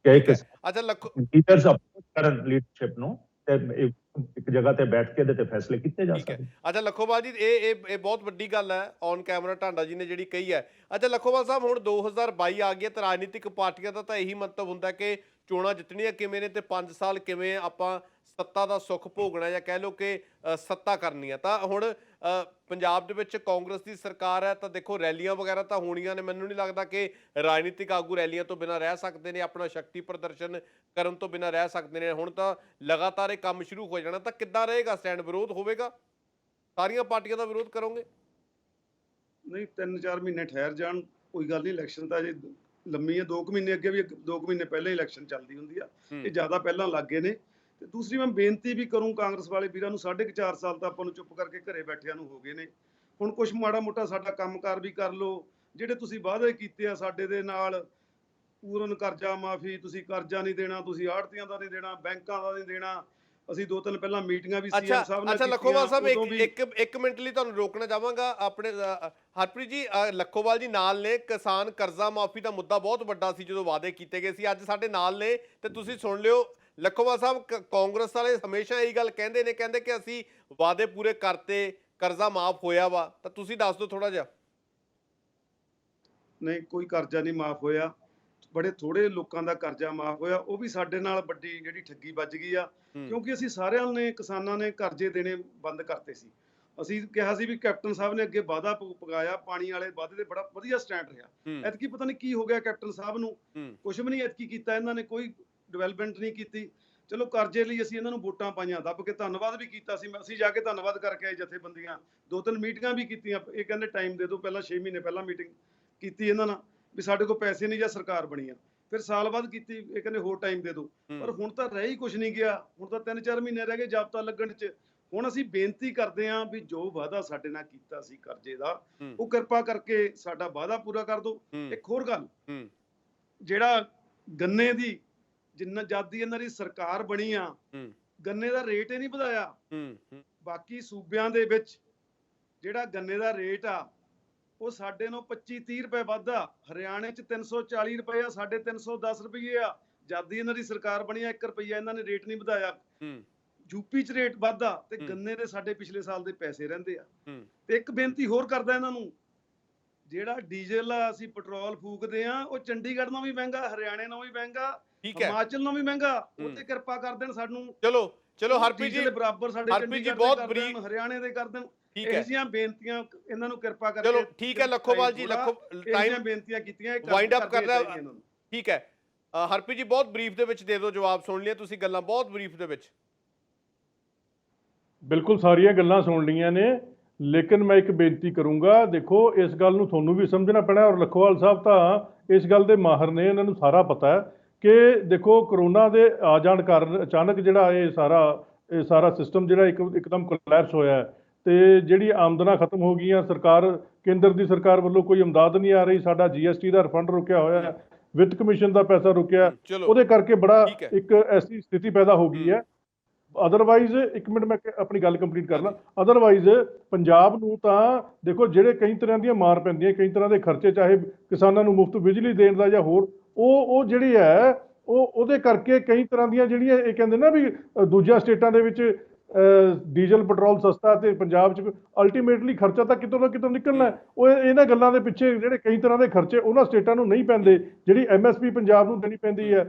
ਲੀਡਰਸ ਅਪਰੋਚ ਕਰਨ ਲੀਡਰਸ਼ਿਪ ਨੂੰ ਤੇ ਇੱਕ ਜਗ੍ਹਾ ਤੇ ਬੈਠ ਕੇ ਇਹਦੇ ਤੇ ਫੈਸਲੇ ਕੀਤੇ ਜਾ ਸਕਦੇ। ਅੱਛਾ ਲਖੋਵਾਲ ਜੀ, ਇਹ ਬਹੁਤ ਵੱਡੀ ਗੱਲ ਹੈ ਔਨ ਕੈਮਰਾ ਢਾਂਡਾ ਜੀ ਨੇ ਜਿਹੜੀ ਕਹੀ ਹੈ। ਅੱਛਾ ਲਖੋਵਾਲ ਸਾਹਿਬ, ਹੁਣ 2022 ਆ ਗਿਆ ਤੇ ਰਾਜਨੀਤਿਕ ਪਾਰਟੀਆਂ ਦਾ ਤਾਂ ਇਹੀ ਮੰਤਵ ਹੁੰਦਾ ਕਿ ਚੋਣਾਂ ਜਿੱਤਣੀਆਂ ਕਿਵੇਂ ਨੇ ਤੇ 5 ਸਾਲ ਕਿਵੇਂ ਆਪਾਂ ਸੱਤਾ ਦਾ ਸੁੱਖ ਭੋਗਣਾ, ਜਾਂ ਕਹਿ ਲਓ ਕਿ ਸੱਤਾ ਕਰਨੀ ਹੈ। ਤਾਂ ਹੁਣ ਪੰਜਾਬ ਦੇ ਵਿੱਚ ਕਾਂਗਰਸ ਦੀ ਸਰਕਾਰ ਹੈ, ਤਾਂ ਦੇਖੋ ਰੈਲੀਆਂ ਵਗੈਰਾ ਤਾਂ ਹੋਣੀਆਂ ਨੇ। ਮੈਨੂੰ ਨਹੀਂ ਲੱਗਦਾ ਕਿ ਰਾਜਨੀਤਿਕ ਆਗੂ ਰੈਲੀਆਂ ਤੋਂ ਬਿਨਾਂ ਰਹਿ ਸਕਦੇ ਨੇ, ਆਪਣਾ ਸ਼ਕਤੀ ਪ੍ਰਦਰਸ਼ਨ ਕਰਨ ਤੋਂ ਬਿਨਾਂ ਰਹਿ ਸਕਦੇ ਨੇ। ਹੁਣ ਤਾਂ ਲਗਾਤਾਰ ਇਹ ਕੰਮ ਸ਼ੁਰੂ ਹੋ ਜਾਣਾ, ਤਾਂ ਕਿੱਦਾਂ ਰਹੇਗਾ ਸਟੈਂਡ? ਵਿਰੋਧ ਹੋਵੇਗਾ? ਸਾਰੀਆਂ ਪਾਰਟੀਆਂ ਦਾ ਵਿਰੋਧ ਕਰੋਗੇ? ਨਹੀਂ, 3-4 ਮਹੀਨੇ ਠਹਿਰ ਜਾਣ, ਕੋਈ ਗੱਲ ਨਹੀਂ। ਇਲੈਕਸ਼ਨ ਤਾਂ ਅਜੇ ਲੰਮੀ ਹੈ, 2 ਮਹੀਨੇ ਅੱਗੇ ਵੀ 2 ਮਹੀਨੇ ਪਹਿਲਾਂ ਹੀ ਇਲੈਕਸ਼ਨ ਚੱਲਦੀ ਹੁੰਦੀ ਆ, ਇਹ ਜ਼ਿਆਦਾ ਪਹਿਲਾਂ ਲੱਗ ਗਏ ਨੇ। ਤੇ ਦੂਸਰੀ ਮੈਂ ਬੇਨਤੀ ਵੀ ਕਰੂੰ ਕਾਂਗਰਸ ਵਾਲੇ ਵੀਰਾਂ ਨੂੰ, 4.5 ਸਾਲ ਤਾਂ ਆਪਾਂ ਨੂੰ ਚੁੱਪ ਕਰਕੇ ਘਰੇ ਬੈਠਿਆਂ ਨੂੰ ਹੋ ਗਏ ਨੇ। ਹੁਣ ਕੁਛ ਮਾੜਾ ਮੋਟਾ ਸਾਡਾ ਕੰਮਕਾਰ ਵੀ ਕਰ ਲਓ। ਜਿਹੜੇ ਤੁਸੀਂ ਵਾਅਦੇ ਕੀਤੇ ਆ ਸਾਡੇ ਦੇ ਨਾਲ, ਪੂਰਨ ਕਰਜ਼ਾ ਮਾਫੀ, ਤੁਸੀਂ ਕਰਜ਼ਾ ਨਹੀਂ ਦੇਣਾ, ਤੁਸੀਂ ਆੜ੍ਹਤੀਆਂ ਦਾ ਨਹੀਂ ਦੇਣਾ, ਬੈਂਕਾਂ ਦਾ ਨਹੀਂ ਦੇਣਾ। ਅਸੀਂ 2-3 ਪਹਿਲਾਂ ਮੀਟਿੰਗਾਂ ਵੀ ਸੀਐਮ ਸਾਹਿਬ ਨਾਲ ਕੀਤੀਆਂ। ਲਖੋਵਾਲ ਸਾਹਿਬ, ਇੱਕ ਮਿੰਟ ਲਈ ਤੁਹਾਨੂੰ ਰੋਕਣਾ ਚਾਹਾਂਗਾ। ਆਪਣੇ ਹਰਪ੍ਰੀਤ ਜੀ, ਲਖੋਵਾਲ ਜੀ ਨਾਲ ਨੇ। ਕਿਸਾਨ ਕਰਜ਼ਾ ਮਾਫੀ ਦਾ ਮੁੱਦਾ ਬਹੁਤ ਵੱਡਾ ਸੀ ਜਦੋਂ ਵਾਅਦੇ ਕੀਤੇ ਗਏ ਸੀ। ਅੱਜ ਸਾਡੇ ਨਾਲ ਨੇ ਤੇ ਤੁਸੀਂ ਸੁਣ ਲਿਓ। ਲਖੋਵਾਲ ਸਾਹਿਬ, ਕਾਂਗਰਸ ਵਾਲੇ ਹਮੇਸ਼ਾ ਇਹੀ ਗੱਲ ਕਹਿੰਦੇ ਨੇ, ਕਹਿੰਦੇ ਕਿ ਅਸੀਂ ਵਾਅਦੇ ਪੂਰੇ ਕਰਤੇ, ਕਰਜ਼ਾ ਮਾਫ ਹੋਇਆ ਵਾ। ਤਾਂ ਤੁਸੀਂ ਦੱਸ ਦਿਓ ਥੋੜਾ ਜਿਹਾ। ਨਹੀਂ, ਕੋਈ ਕਰਜ਼ਾ ਨਹੀਂ ਮਾਫ ਹੋਇਆ। ਬੜੇ ਥੋੜੇ ਲੋਕਾਂ ਦਾ ਕਰਜ਼ਾ ਮਾਫ ਹੋਇਆ, ਉਹ ਵੀ ਸਾਡੇ ਨਾਲ ਵੱਡੀ ਜਿਹੜੀ ਠੱਗੀ ਵੱਜ ਗਈ ਆ। ਕਿਉਂਕਿ ਅਸੀਂ ਸਾਰਿਆਂ ਨੇ, ਕਿਸਾਨਾਂ ਨੇ ਕਰਜ਼ੇ ਦੇਣੇ ਬੰਦ ਕਰਤੇ ਸੀ। ਅਸੀਂ ਕਿਹਾ ਸੀ ਵੀ ਕੈਪਟਨ ਸਾਹਿਬ ਨੇ ਅੱਗੇ ਵਾਅਦਾ ਪਗਾਇਆ, ਪਾਣੀ ਵਾਲੇ ਵਾਅਦੇ ਤੇ ਬੜਾ ਵਧੀਆ ਸਟੈਂਡ ਰਿਹਾ। ਐਤਕੀ ਪਤਾ ਨਹੀਂ ਕੀ ਹੋ ਗਿਆ ਕੈਪਟਨ ਸਾਹਿਬ ਨੂੰ, ਕੁਛ ਵੀ ਨਹੀਂ ਐਤਕੀ ਕੀਤਾ ਇਹਨਾਂ ਨੇ, ਕੋਈ ਡਿਵੈਲਪਮੈਂਟ ਨਹੀਂ ਕੀਤੀ। ਚਲੋ ਕਰਜ਼ੇ ਲਈ ਅਸੀਂ ਇਹਨਾਂ ਨੂੰ ਵੋਟਾਂ ਪਾਈਆਂ, ਦੱਬ ਕੇ ਧੰਨਵਾਦ ਵੀ ਕੀਤਾ ਸੀ। ਅਸੀਂ ਜਾ ਕੇ ਧੰਨਵਾਦ ਕਰਕੇ ਆਏ ਜਥੇਬੰਦੀਆਂ, 2-3 ਮੀਟਿੰਗਾਂ ਵੀ ਕੀਤੀਆਂ। ਇਹ ਕਹਿੰਦੇ ਟਾਈਮ ਦੇ ਦਿਓ, ਪਹਿਲਾਂ 6 ਮਹੀਨੇ ਪਹਿਲਾਂ ਮੀਟਿੰਗ ਕੀਤੀ ਇਹਨਾਂ ਨਾਲ ਵੀ ਸਾਡੇ ਕੋਲ ਪੈਸੇ ਨਹੀਂ ਜਾਂ ਸਰਕਾਰ ਬਣੀ ਆ। ਫਿਰ ਸਾਲ ਬਾਅਦ ਕੀਤੀ, ਇਹ ਕਹਿੰਦੇ ਹੋਰ ਟਾਈਮ ਦੇ ਦਿਓ। ਪਰ ਹੁਣ ਤਾਂ ਰਹਿ ਹੀ ਕੁਛ ਨਹੀਂ ਗਿਆ। ਹੁਣ ਤਾਂ 3-4 ਮਹੀਨੇ ਰਹਿ ਗਏ ਜਾਬਤਾ ਲੱਗਣ 'ਚ। ਹੁਣ ਅਸੀਂ ਬੇਨਤੀ ਕਰਦੇ ਹਾਂ ਵੀ ਜੋ ਵਾਅਦਾ ਸਾਡੇ ਨਾਲ ਕੀਤਾ ਸੀ ਕਰਜ਼ੇ ਦਾ, ਉਹ ਕਿਰਪਾ ਕਰਕੇ ਸਾਡਾ ਵਾਅਦਾ ਪੂਰਾ ਕਰ ਦਿਓ। ਇੱਕ ਹੋਰ ਗੱਲ, ਜਿਹੜਾ ਗੰਨੇ ਦੀ ਜਿੰਨਾ ਜਦ ਦੀ ਇਹਨਾਂ ਦੀ ਸਰਕਾਰ ਬਣੀ ਆ, ਗੰਨੇ ਦਾ ਰੇਟ ਹੀ ਨਹੀਂ ਵਧਾਇਆ। ਬਾਕੀ ਸੂਬਿਆਂ ਦੇ ਵਿੱਚ ਜਿਹੜਾ ਗੰਨੇ ਦਾ ਰੇਟ ਆ, ਉਹ ਸਾਡੇ ਨੂੰ 25-30 ਰੁਪਏ ਵੱਧ ਆ। ਹਰਿਆਣੇ 'ਚ 340 ਰੁਪਏ ਆ, ਸਾਡੇ 310 ਰੁਪਏ ਆ। ਜਦ ਦੀ ਇਹਨਾਂ ਦੀ ਸਰਕਾਰ ਬਣੀ ਆ, 1 ਰੁਪਈਆ ਇਹਨਾਂ ਨੇ ਰੇਟ ਨਹੀਂ ਵਧਾਇਆ। ਯੂਪੀ 'ਚ ਰੇਟ ਵੱਧ ਆ ਤੇ ਗੰਨੇ ਦੇ ਸਾਡੇ ਪਿਛਲੇ ਸਾਲ ਦੇ ਪੈਸੇ ਰਹਿੰਦੇ ਆ। ਤੇ ਇੱਕ ਬੇਨਤੀ ਹੋਰ ਕਰਦਾ ਇਹਨਾਂ ਨੂੰ, ਜਿਹੜਾ ਡੀਜ਼ਲ ਆ, ਅਸੀਂ ਪੈਟਰੋਲ ਫੂਕਦੇ ਆ, ਉਹ ਚੰਡੀਗੜ੍ਹ ਨਾਲੋਂ ਵੀ ਮਹਿੰਗਾ, ਹਰਿਆਣੇ ਨਾਲੋਂ ਵੀ ਮਹਿੰਗਾ, ਹਿਮਾਚਲ ਨਾਲੋਂ ਵੀ ਮਹਿੰਗਾ। ਉੱਥੇ ਕਿਰਪਾ ਕਰ ਦੇਣ ਸਾਨੂੰ। ਚਲੋ ਹਰਪ੍ਰੀਤ ਜੀ, ਬਰਾਬਰ ਸਾਡੇ ਚੰਡੀਗੜ੍ਹ ਦੇ ਕਰ ਦੇਣ, ਹਰਿਆਣੇ ਦੇ ਕਰ ਦੇਣ। ਇਹ ਜਿਹੀਆਂ ਬੇਨਤੀਆਂ ਇਹਨਾਂ ਨੂੰ ਕਿਰਪਾ ਕਰਕੇ। ਚਲੋ ਠੀਕ ਹੈ ਲਖੋਵਾਲ ਜੀ, ਟਾਈਮ ਬੇਨਤੀਆਂ ਕੀਤੀਆਂ, ਵਾਈਂਡ ਅਪ ਕਰਨਾ। ਠੀਕ ਹੈ ਹਰਪ੍ਰੀਤ ਜੀ, ਬਹੁਤ ਬਰੀਫ ਦੇ ਵਿੱਚ ਦੇ ਦਿਓ ਜਵਾਬ। ਸੁਣ ਲਿਆ ਤੁਸੀਂ ਗੱਲਾਂ, ਬਹੁਤ ਬਰੀਫ ਦੇ ਵਿੱਚ। ਬਿਲਕੁਲ ਸਾਰੀਆਂ ਗੱਲਾਂ ਸੁਣ ਲਈਆਂ ਨੇ, ਲੇਕਿਨ ਮੈਂ ਇੱਕ ਬੇਨਤੀ ਕਰੂੰਗਾ। ਦੇਖੋ, ਇਸ ਗੱਲ ਨੂੰ ਤੁਹਾਨੂੰ ਵੀ ਸਮਝਣਾ ਪੈਣਾ, ਔਰ ਲਖੋਵਾਲ ਸਾਹਿਬ ਤਾਂ ਇਸ ਗੱਲ ਦੇ ਮਾਹਰ ਨੇ, ਇਹਨਾਂ ਨੂੰ ਸਾਰਾ ਪਤਾ ਹੈ ਕਿ ਦੇਖੋ ਕਰੋਨਾ ਦੇ ਆ ਜਾਣ ਕਾਰਨ ਅਚਾਨਕ ਜਿਹੜਾ ਇਹ ਸਾਰਾ ਸਿਸਟਮ ਜਿਹੜਾ ਇੱਕਦਮ ਕੋਲੈਪਸ ਹੋਇਆ ਤੇ ਜਿਹੜੀ ਆਮਦਨਾਂ ਖਤਮ ਹੋ ਗਈਆਂ। ਸਰਕਾਰ, ਕੇਂਦਰ ਦੀ ਸਰਕਾਰ ਵੱਲੋਂ ਕੋਈ ਇਮਦਾਦ ਨਹੀਂ ਆ ਰਹੀ। ਸਾਡਾ GST ਦਾ ਰਿਫੰਡ ਰੁਕਿਆ ਹੋਇਆ, ਵਿੱਤ ਕਮਿਸ਼ਨ ਦਾ ਪੈਸਾ ਰੁਕਿਆ। ਉਹਦੇ ਕਰਕੇ ਬੜਾ ਇੱਕ ਐਸੀ ਸਥਿਤੀ ਪੈਦਾ ਹੋ ਗਈ ਹੈ ਅਦਰਵਾਈਜ਼ ਇੱਕ ਮਿੰਟ ਮੈਂ ਆਪਣੀ ਗੱਲ ਕੰਪਲੀਟ ਕਰ ਲਾਂ। ਅਦਰਵਾਈਜ਼ ਪੰਜਾਬ ਨੂੰ ਤਾਂ ਦੇਖੋ ਜਿਹੜੇ ਕਈ ਤਰ੍ਹਾਂ ਦੀਆਂ ਮਾਰ ਪੈਂਦੀਆਂ, ਕਈ ਤਰ੍ਹਾਂ ਦੇ ਖਰਚੇ, ਚਾਹੇ ਕਿਸਾਨਾਂ ਨੂੰ ਮੁਫਤ ਬਿਜਲੀ ਦੇਣ ਦਾ ਜਾਂ ਹੋਰ, ਉਹ ਜਿਹੜੀ ਹੈ ਉਹਦੇ ਕਰਕੇ ਕਈ ਤਰ੍ਹਾਂ ਦੀਆਂ ਜਿਹੜੀਆਂ ਇਹ ਕਹਿੰਦੇ ਨਾ ਵੀ ਦੂਜੀਆਂ ਸਟੇਟਾਂ ਦੇ ਵਿੱਚ ਡੀਜ਼ਲ ਪੈਟਰੋਲ ਸਸਤਾ ਤੇ ਪੰਜਾਬ 'ਚ ਅਲਟੀਮੇਟਲੀ ਖਰਚਾ ਤਾਂ ਕਿਤੋਂ ਨਾ ਕਿਤੋਂ ਨਿਕਲਣਾ ਹੈ। ਉਹ ਇਹਨਾਂ ਗੱਲਾਂ ਦੇ ਪਿੱਛੇ ਜਿਹੜੇ ਕਈ ਤਰ੍ਹਾਂ ਦੇ ਖਰਚੇ ਉਹਨਾਂ ਸਟੇਟਾਂ ਨੂੰ ਨਹੀਂ ਪੈਂਦੇ, ਜਿਹੜੀ ਐਮਐਸਪੀ ਪੰਜਾਬ ਨੂੰ ਦੇਣੀ ਪੈਂਦੀ ਹੈ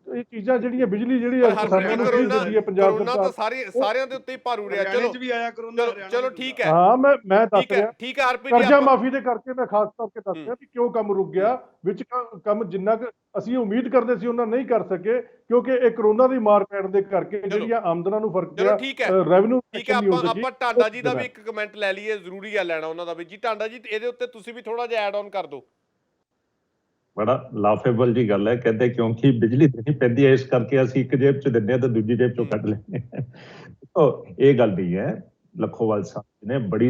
ਇਹ ਚੀਜ਼ਾਂ ਜਿਹੜੀਆਂ ਬਿਜਲੀ ਜਿਹੜੀ ਹੈ ਕਿਸਾਨਾਂ ਨੂੰ ਫ੍ਰੀ ਦਿੰਦੀ ਹੈ ਪੰਜਾਬ ਕਰੋਨਾ ਤਾਂ ਸਰਕਾਰ। ਸਾਰਿਆਂ ਦੇ ਉੱਤੇ ਹੀ ਭਾਰੂ ਰਿਹਾ। ਹਰਿਆਣੇ 'ਚ ਵੀ ਆਇਆ ਕਰੋਨਾ, ਚਲੋ ਠੀਕ ਹੈ। ਹਾਂ ਮੈਂ ਦੱਸ ਰਿਹਾ, ਠੀਕ ਹੈ ਹਰਪ੍ਰੀਤ ਜੀ, ਕਰਜ਼ਾ ਮਾਫੀ ਦੇ ਕਰਕੇ ਮੈਂ ਖਾਸ ਤੌਰ ਤੇ ਦੱਸ ਰਿਹਾ ਵੀ ਕਿਉਂ ਕੰਮ ਰੁਕ ਗਿਆ ਵਿੱਚ ਕੰਮ ਜਿੰਨਾ ਕੁ ਅਸੀਂ ਉਮੀਦ ਕਰਦੇ ਸੀ ਉਹਨਾਂ ਨਹੀਂ ਕਰ ਸਕੇ, ਕਿਉਂਕਿ ਇਹ ਕਰੋਨਾ ਦੀ ਮਾਰ ਪੈਣ ਦੇ ਕਰਕੇ ਜਿਹੜੀਆਂ ਆਮਦਨਾਂ ਨੂੰ ਫਰਕ ਪਿਆ, ਰੈਵਨਿਊ ਠੀਕ ਹੈ। ਆਪਾਂ ਟਾਂਡਾ ਜੀ ਦਾ ਵੀ ਇੱਕ ਕਮੈਂਟ ਲੈ ਲਈਏ, ਜ਼ਰੂਰੀ ਆ ਲੈਣਾ ਉਹਨਾਂ ਦਾ ਵੀ। ਜੀ ਟਾਂਡਾ ਜੀ, ਇਹਦੇ ਉੱਤੇ ਤੁਸੀਂ ਵੀ ਥੋੜਾ ਜਿਹਾ ਐਡ ਆਨ ਕਰ ਦਿਓ। ਬੜਾ ਲਾਫੇਬਲ ਜੀ ਗੱਲ ਹੈ, ਕਹਿੰਦੇ ਕਿਉਂਕਿ ਬਿਜਲੀ ਦੇਣੀ ਪੈਂਦੀ ਹੈ ਇਸ ਕਰਕੇ ਅਸੀਂ ਇੱਕ ਜੇਬ 'ਚ ਦਿੰਦੇ ਹਾਂ ਤੇ ਦੂਜੀ ਜੇਬ 'ਚੋਂ ਕੱਢ ਲੈਂਦੇ ਹਾਂ। ਇਹ ਗੱਲ ਨਹੀਂ ਹੈ। ਲੱਖੋਵਾਲ ਸਾਹਿਬ ਨੇ ਬੜੀ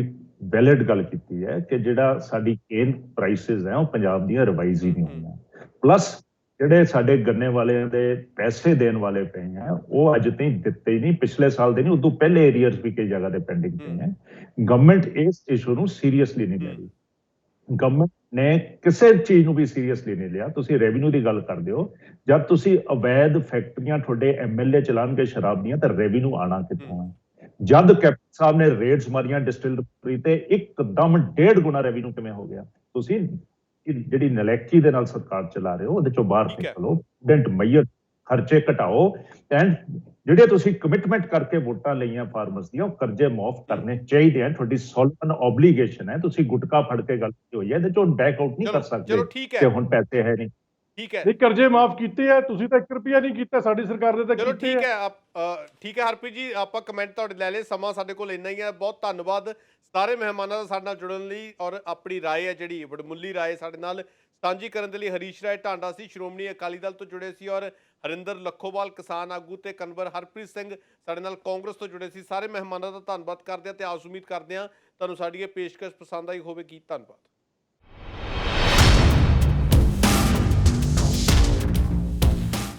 ਵੈਲਿਡ ਗੱਲ ਕੀਤੀ ਹੈ ਕਿ ਜਿਹੜਾ ਸਾਡੀ ਕੇਨ ਪ੍ਰਾਈਸਿਸ ਹੈ ਉਹ ਪੰਜਾਬ ਦੀਆਂ ਰਿਵਾਈਜ਼ ਹੀ ਨਹੀਂ ਹੋਈਆਂ। ਪਲੱਸ ਜਿਹੜੇ ਸਾਡੇ ਗੰਨੇ ਵਾਲਿਆਂ ਦੇ ਪੈਸੇ ਦੇਣ ਵਾਲੇ ਪਏ ਹੈ ਉਹ ਅੱਜ ਤਾਈਂ ਦਿੱਤੇ ਹੀ ਨਹੀਂ, ਪਿਛਲੇ ਸਾਲ ਦੇ ਨਹੀਂ, ਉਦੋਂ ਪਹਿਲੇ ਏਰੀਅਰਸ ਵੀ ਕਈ ਜਗ੍ਹਾ ਤੇ ਪੈਂਡਿੰਗ ਪਏ ਹੈ। ਗਵਰਨਮੈਂਟ ਇਸ ਇਸ਼ੂ ਨੂੰ ਸੀਰੀਅਸਲੀ ਨਹੀਂ ਲੈ ਰਹੀ। ਗਵਰਨਮੈਂਟ ਨੇ ਕਿਸੇ ਚੀਜ਼ ਨੂੰ ਵੀ ਸੀਰੀਅਸਲੀ ਨਹੀਂ ਲਿਆ। ਤੁਸੀਂ ਰੈਵਨਿਊ ਦੀ ਗੱਲ ਕਰਦੇ ਹੋ, ਜਦ ਤੁਸੀਂ ਅਵੈਧ ਫੈਕਟਰੀਆਂ ਤੁਹਾਡੇ ਐਮਐਲਏ ਚਲਾਉਣਗੇ ਸ਼ਰਾਬ ਦੀਆਂ ਤਾਂ ਰੈਵਨਿਊ ਆਣਾ ਕਿੱਥੋਂ ਹੈ? ਜਦ ਕੈਪਟਨ ਸਾਹਿਬ ਨੇ ਰੇਡਸ ਮਾਰੀਆਂ ਡਿਸਟਿਲਰੀ ਤੇ ਇੱਕਦਮ 1.5 ਗੁਣਾ ਰੈਵਨਿਊ ਕਿਵੇਂ ਹੋ ਗਿਆ? ਤੁਸੀਂ ਜਿਹੜੀ ਨਲਾਇਕੀ ਦੇ ਨਾਲ ਸਰਕਾਰ ਚਲਾ ਰਹੇ ਹੋ ਉਹਦੇ ਚੋਂ ਬਾਹਰ ਨਿਕਲੋ, ਡੈਂਟ ਮਈਅਰ ਖਰਚੇ ਘਟਾਓ, ਐਂਡ ਜਿਹੜੇ ਤੁਸੀਂ ਕਮਿਟਮੈਂਟ ਕਰਕੇ ਵੋਟਾਂ ਲਈਆਂ ਫਾਰਮਰਸ ਦੀਆਂ ਉਹ ਕਰਜ਼ੇ ਮਾਫ ਕਰਨੇ ਚਾਹੀਦੇ ਆ। ਤੁਹਾਡੀ ਸੋਲਵਨ ਓਬਲੀਗੇਸ਼ਨ ਹੈ। ਤੁਸੀਂ ਗੁਟਕਾ ਫੜ ਕੇ ਗੱਲ ਕੀਤੀ ਹੋਈ ਹੈ, ਇਹਦੇ ਚੋਂ ਬੈਕ ਆਊਟ ਨਹੀਂ ਕਰ ਸਕਦੇ ਕਿ ਹੁਣ ਪੈਸੇ ਹੈ ਨਹੀਂ। ਠੀਕ ਹੈ, ਨਹੀਂ ਕਰਜ਼ੇ ਮਾਫ ਕੀਤੇ ਆ ਤੁਸੀਂ, ਤਾਂ 1 ਰੁਪਿਆ ਨਹੀਂ ਕੀਤਾ, ਸਾਡੀ ਸਰਕਾਰ ਦੇ ਤਾਂ ਚਲੋ ਕੀਤੇ ਠੀਕ ਹੈ। ਠੀਕ ਹੈ ਹਰਪ੍ਰੀਤ ਜੀ, ਆਪਾਂ ਕਮੈਂਟ ਤੁਹਾਡੇ ਲੈ ਲਏ। ਸਮਾਂ ਸਾਡੇ ਕੋਲ ਇੰਨਾ ਹੀ ਹੈ। ਬਹੁਤ ਧੰਨਵਾਦ ਸਾਰੇ ਮਹਿਮਾਨਾਂ ਦਾ ਸਾਡੇ ਨਾਲ ਜੁੜਨ ਲਈ, ਔਰ ਆਪਣੀ ਰਾਏ ਹੈ ਜਿਹੜੀ ਵਡਮੁੱਲੀ ਰਾਏ ਸਾਡੇ ਨਾਲ ਸਾਂਝੀ ਕਰਨ ਦੇ ਲਈ। ਹਰੀਸ਼ ਰਾਏ ਢਾਂਡਾ ਸੀ, ਸ਼੍ਰੋਮਣੀ ਅਕਾਲੀ ਦਲ ਤੋਂ ਜੁੜੇ ਸੀ, ਔਰ ਹਰਿੰਦਰ ਲੱਖੋਵਾਲ ਕਿਸਾਨ ਆਗੂ ਤੇ ਕਨਵਰ ਹਰਪ੍ਰੀਤ ਸਿੰਘ ਸਾਡੇ ਨਾਲ ਕਾਂਗਰਸ ਤੋਂ ਜੁੜੇ ਸੀ। ਸਾਰੇ ਮਹਿਮਾਨਾਂ ਦਾ ਧੰਨਵਾਦ ਕਰਦੇ ਹਾਂ ਤੇ ਆਸ ਉਮੀਦ ਕਰਦੇ ਹਾਂ ਤੁਹਾਨੂੰ ਸਾਡੀ ਇਹ ਪੇਸ਼ਕਸ਼ ਪਸੰਦ ਆਈ ਹੋਵੇਗੀ। ਧੰਨਵਾਦ।